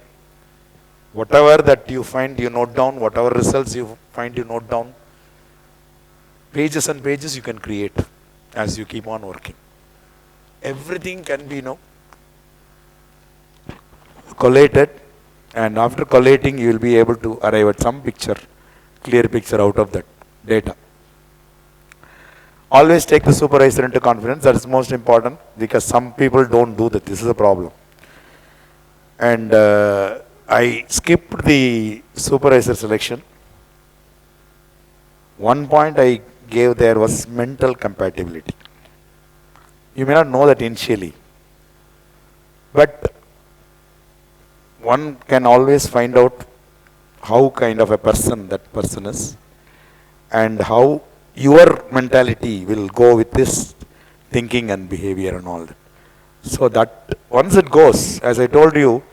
Whatever that you find, you note down. Whatever results you find, you note down. Pages and pages you can create as you keep on working. Everything can be, collated, and after collating, you will be able to arrive at some picture, clear picture out of that data. Always take the supervisor into confidence. That is most important because some people don't do that. This is a problem. And I skipped the supervisor selection. One point I gave there was mental compatibility. You may not know that initially, but one can always find out how kind of a person that person is and how your mentality will go with this thinking and behavior and all that. So that once it goes, as I told you,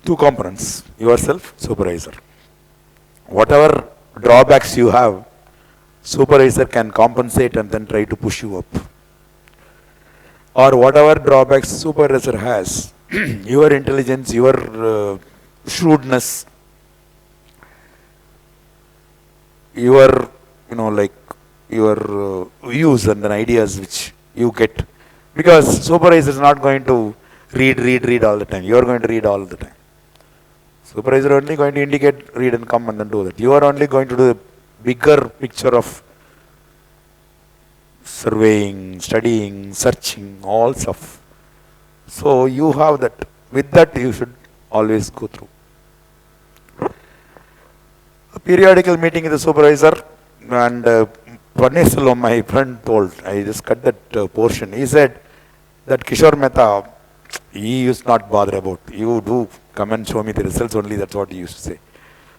two components, yourself, supervisor. Whatever drawbacks you have, supervisor can compensate and then try to push you up. Or whatever drawbacks supervisor has, your intelligence, your shrewdness, your, your views and then ideas which you get. Because supervisor is not going to read all the time. You are going to read all the time. Supervisor only going to indicate, read and come and then do that. You are only going to do the bigger picture of surveying, studying, searching, all stuff. So you have that. With that you should always go through. A periodical meeting with the supervisor and Paneerselvam, my friend told, I just cut that portion. He said that Kishore Mehta, he used not bother about, you do come and show me the results only, that's what he used to say.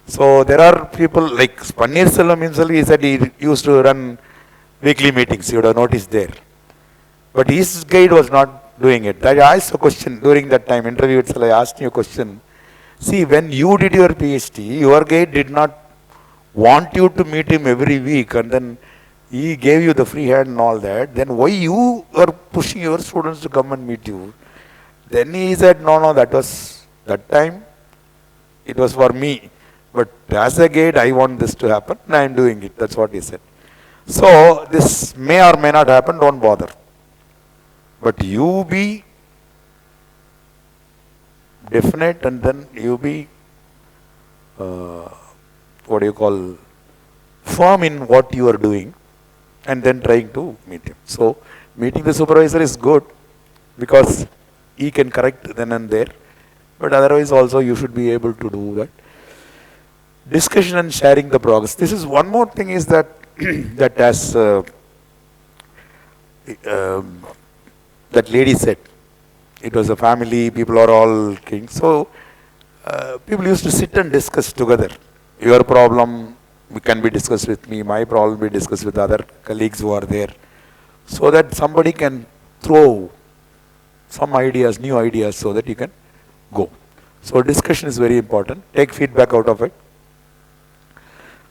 So there are people like Paneerselvam himself, he said he used to run weekly meetings, you would have noticed there. But his guide was not doing it. I asked a question during that time, interview itself, I asked you a question. See, when you did your PhD, your guide did not want you to meet him every week and then he gave you the free hand and all that. Then why you are pushing your students to come and meet you? Then he said, no, that was, that time, it was for me. But as a guide, I want this to happen and I am doing it. That's what he said. So, this may or may not happen, don't bother. But you be definite and then you be, what do you call, firm in what you are doing and then trying to meet him. So, meeting the supervisor is good because he can correct then and there. But otherwise also you should be able to do that. Discussion and sharing the progress. This is one more thing is that, that as that lady said, it was a family, people are all kings. So, people used to sit and discuss together. Your problem can be discussed with me, my problem be discussed with other colleagues who are there. So that somebody can throw some ideas, new ideas, so that you can go. So discussion is very important. Take feedback out of it.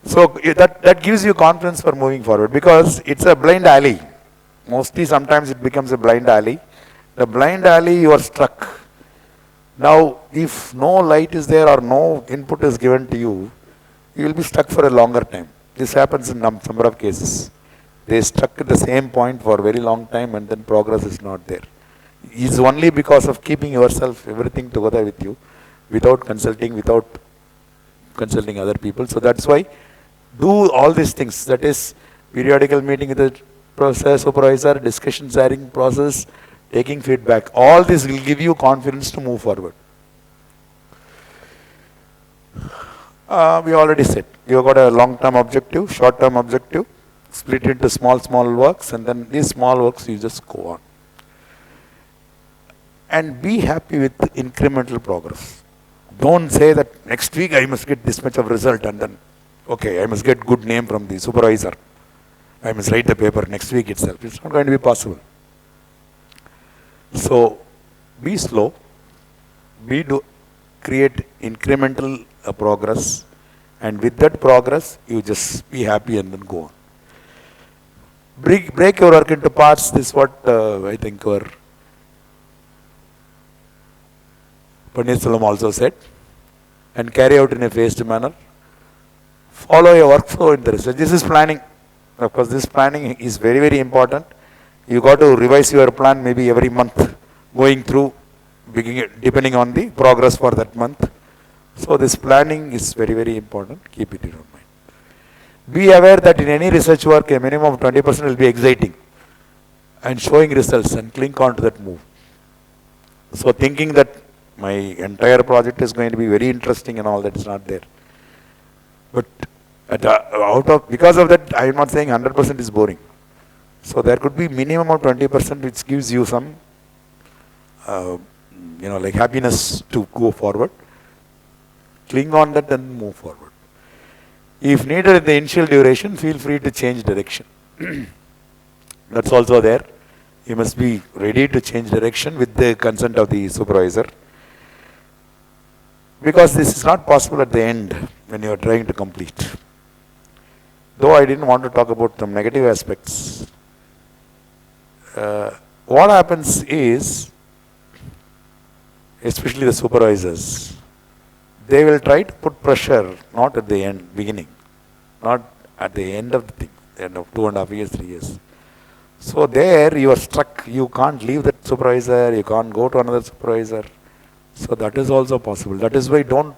So that gives you confidence for moving forward because it's a blind alley. Mostly sometimes it becomes a blind alley. The blind alley you are stuck. Now if no light is there or no input is given to you, you will be stuck for a longer time. This happens in number of cases. They stuck at the same point for a very long time and then progress is not there. It's only because of keeping yourself, everything together with you, without consulting other people. So that's why do all these things. That is periodical meeting with the professor, supervisor, discussion sharing process, taking feedback. All this will give you confidence to move forward. We already said, you got a long-term objective, short-term objective, split into small works, and then these small works you just go on. And be happy with incremental progress. Don't say that next week I must get this much of result and then, okay, I must get good name from the supervisor. I must write the paper next week itself. It's not going to be possible. So, be slow, create incremental progress, and with that progress, you just be happy and then go on. Break your work into parts. This is what I think our Paneerselvam also said, and carry out in a phased manner. Follow a workflow in the research. This is planning. Of course, this planning is very, very important. You got to revise your plan maybe every month, going through, depending on the progress for that month. So this planning is very, very important. Keep it in your mind. Be aware that in any research work, a minimum of 20% will be exciting and showing results, and cling on to that move. So thinking that my entire project is going to be very interesting and all that is not there. But because of that, I am not saying 100% is boring. So there could be minimum of 20% which gives you some, like happiness to go forward. Cling on that and move forward. If needed in the initial duration, feel free to change direction. That's also there. You must be ready to change direction with the consent of the supervisor. Because this is not possible at the end when you are trying to complete. Though I didn't want to talk about some negative aspects. What happens is, especially the supervisors, they will try to put pressure not at the beginning, not at the end of the thing, end of 2.5 years, 3 years. So there you are stuck, you can't leave that supervisor, you can't go to another supervisor. So that is also possible. That is why don't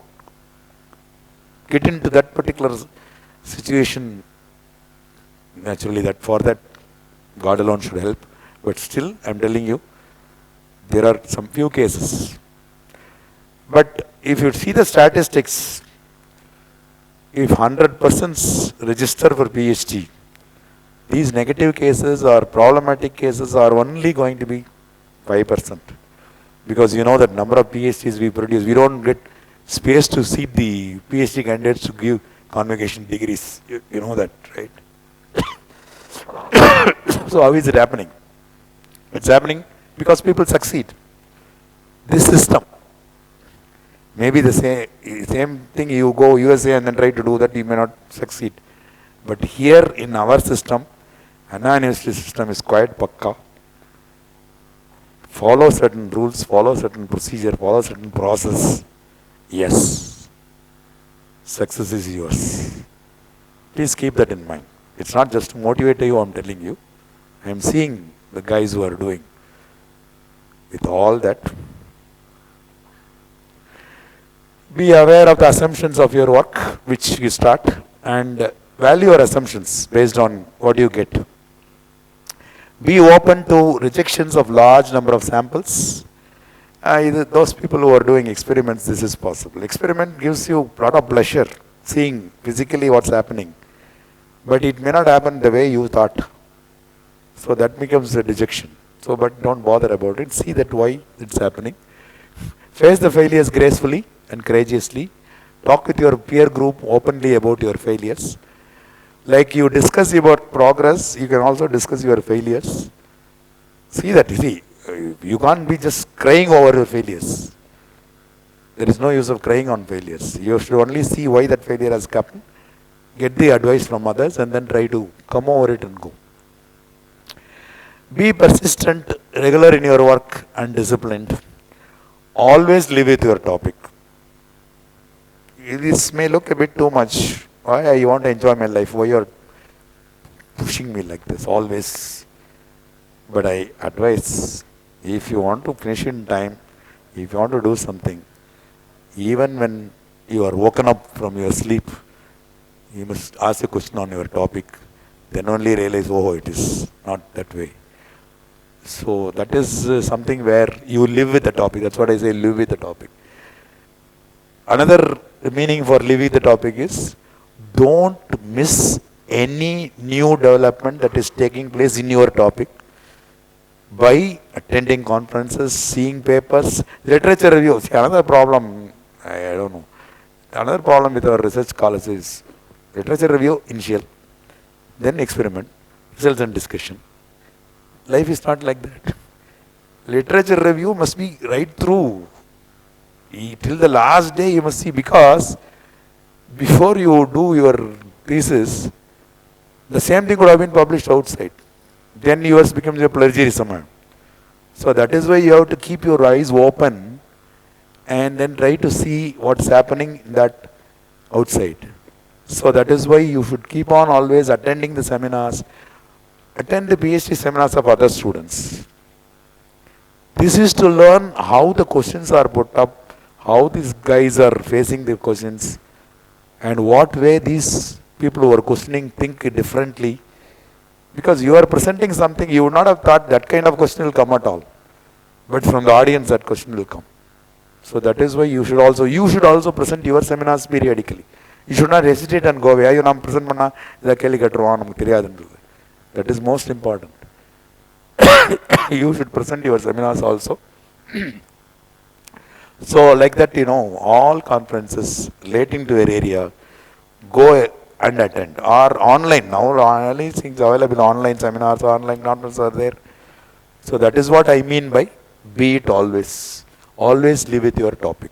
get into that particular situation. Naturally, that for that God alone should help. But still, I am telling you, there are some few cases. But if you see the statistics, if 100 persons register for PhD These negative cases or problematic cases are only going to be 5%. Because you know that number of PhDs we produce, we don't get space to see the PhD candidates to give convocation degrees. You know that, right? So how is it happening? It's happening because people succeed. This system, maybe the same thing you go USA and then try to do that, you may not succeed. But here in our system, Anna University system is quite pakka. Follow certain rules, follow certain procedure, follow certain process. Yes, success is yours. Please keep that in mind. It's not just to motivate you, I'm telling you. I'm seeing the guys who are doing with all that. Be aware of the assumptions of your work, which you start, and value your assumptions based on what you get. Be open to rejections of large number of samples. Those people who are doing experiments, this is possible. Experiment gives you a lot of pleasure, seeing physically what's happening. But it may not happen the way you thought. So that becomes a rejection. So, but don't bother about it. See that why it's happening. Face the failures gracefully and courageously. Talk with your peer group openly about your failures. Like you discuss about progress, you can also discuss your failures. See that, you can't be just crying over your failures. There is no use of crying on failures. You should only see why that failure has happened, get the advice from others, and then try to come over it and go. Be persistent, regular in your work, and disciplined. Always live with your topic. This may look a bit too much. Why I want to enjoy my life? Why you are pushing me like this always? But I advise, if you want to finish in time, if you want to do something, even when you are woken up from your sleep, you must ask a question on your topic. Then only realize, oh, it is not that way. So that is something where you live with the topic. That's what I say, live with the topic. Another meaning for live with the topic is, don't miss any new development that is taking place in your topic by attending conferences, seeing papers, literature review. See, another problem, I don't know, another problem with our research scholars is literature review initial, then experiment, results and discussion. Life is not like that. Literature review must be right through. Till the last day you must see, because before you do your thesis, the same thing could have been published outside. Then yours becomes a plagiarism. So that is why you have to keep your eyes open and then try to see what's happening in that outside. So that is why you should keep on always attending the seminars, attend the PhD seminars of other students. This is to learn how the questions are put up, how these guys are facing the questions, and what way these people who are questioning think differently. Because you are presenting something, you would not have thought that kind of question will come at all. But from the audience, that question will come. So that is why you should also present your seminars periodically. You should not hesitate and go away. That is most important. You should present your seminars also. So like that, all conferences relating to your area, go and attend. Or online. Now all these things available, online seminars, online conferences are there. So that is what I mean by be it always. Always live with your topic.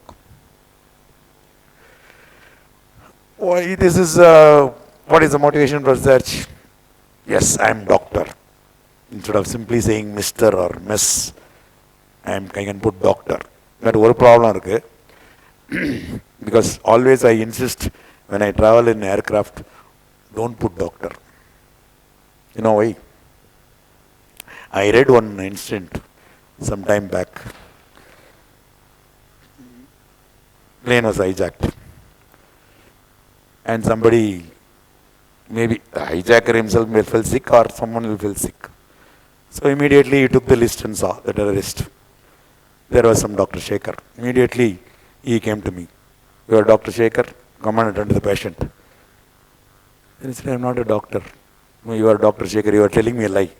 This is what is the motivation for research? Yes, I am doctor. Instead of simply saying Mr. or Miss, I can put doctor. That one problem is because always I insist when I travel in aircraft, don't put doctor. You know why? I read one incident some time back. Plane was hijacked. And somebody, maybe the hijacker himself may feel sick or someone will feel sick. So immediately he took the list and saw the terrorist. There was some Dr. Sekar. Immediately he came to me. You are Dr. Sekar, come and attend to the patient. Then he said, I am not a doctor. You are Dr. Sekar, you are telling me a lie.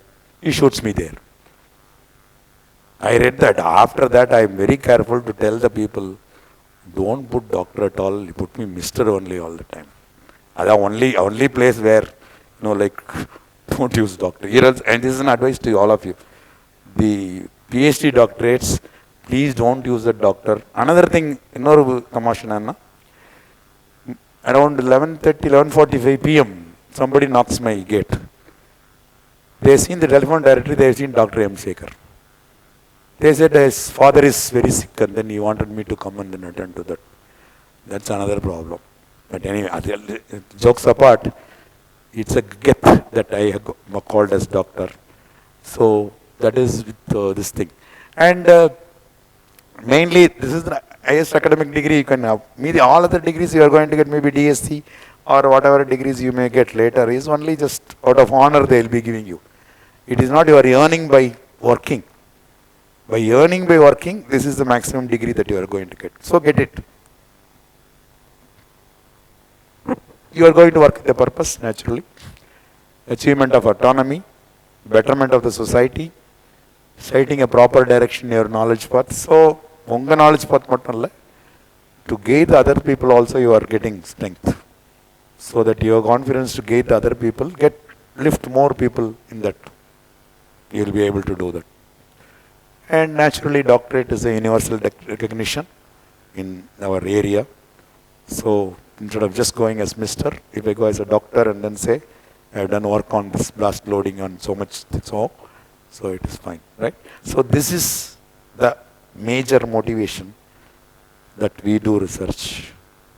He shoots me there. I read that. After that, I am very careful to tell the people, don't put doctor at all, you put me Mr. only all the time. That's the only place where, like, don't use doctor. And this is an advice to all of you. The PhD doctorates, please don't use the doctor. Another thing, around 11:45 p.m., somebody knocks my gate. They have seen the telephone directory, they have seen Dr.M. Sekar. They said his father is very sick and then he wanted me to come and then attend to that. That's another problem. But anyway, jokes apart, it's a gift that I have called as doctor. So that is with this thing. And mainly, this is the highest academic degree you can have. Maybe all other degrees you are going to get, maybe DSc or whatever degrees you may get later, is only just out of honor they will be giving you. It is not you are earning by working. By earning by working, this is the maximum degree that you are going to get. So get it. You are going to work with a purpose, naturally. Achievement of autonomy, betterment of the society, setting a proper direction in your knowledge path. So, unga knowledge path mattalla. To guide the other people also you are getting strength. So that you have confidence to guide the other people, lift more people in that. You will be able to do that. And naturally, doctorate is a universal recognition in our area. So instead of just going as Mr., if I go as a doctor and then say, I have done work on this blast loading on so much, so it is fine, right? So this is the major motivation that we do research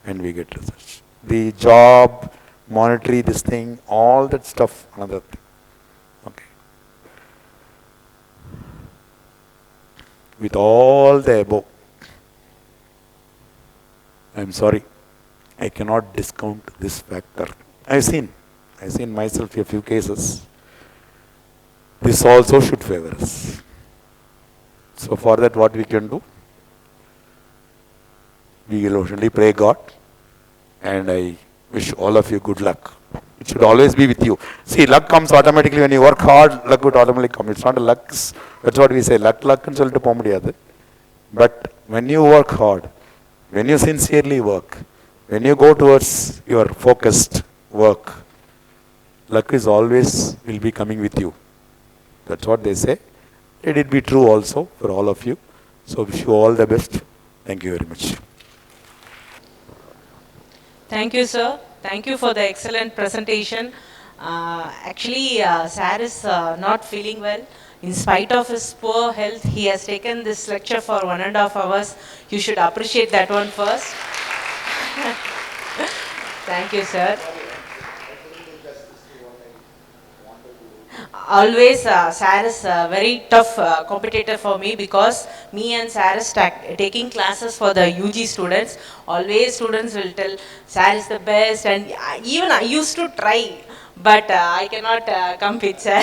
and we get research. The job, monetary, this thing, all that stuff, another thing. Okay. With all the above, I am sorry, I cannot discount this factor. I've seen myself a few cases. This also should favor us. So for that, what we can do? We will only pray God, and I wish all of you good luck. It should always be with you. See, luck comes automatically when you work hard. Luck would automatically come. It's not a luck. That's what we say. Luck and solittu poma mudiyadhu. But when you work hard, when you sincerely work, when you go towards your focused work, luck is always will be coming with you. That's what they say. Let it be true also for all of you. So wish you all the best. Thank you very much. Thank you, sir. Thank you for the excellent presentation. Actually, Sir is not feeling well. In spite of his poor health, he has taken this lecture for 1.5 hours. You should appreciate that one first. Thank you, sir. Always, Sir is a very tough competitor for me, because me and Sir is taking classes for the UG students. Always students will tell Sir is the best, and even I used to try, but I cannot compete, Sir.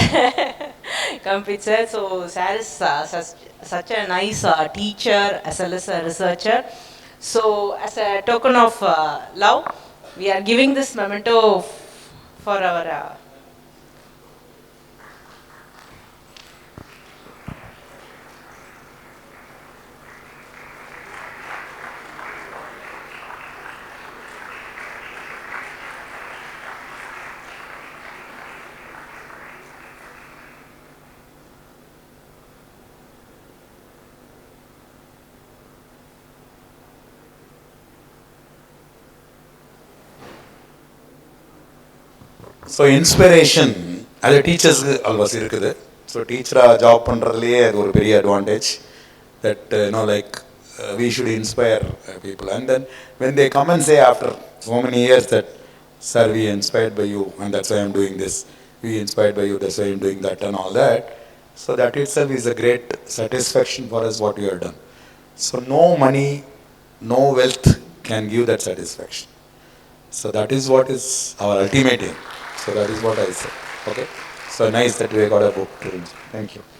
Compete, Sir. So Sir is such a nice teacher as well as a researcher. So as a token of love, we are giving this memento for our So inspiration, as a teachers always irukkudu. So teacher job பண்றதுலயே அது ஒரு பெரிய advantage that we should inspire people. And then when they come and say after so many years that, sir, we inspired by you and that's why I'm doing this, we inspired by you, that's why I'm doing that and all that. So that itself is a great satisfaction for us what we have done. So no money, no wealth can give that satisfaction. So that is what is our ultimate aim. So that is what I say. Okay. So nice that we got a book to read. Thank you.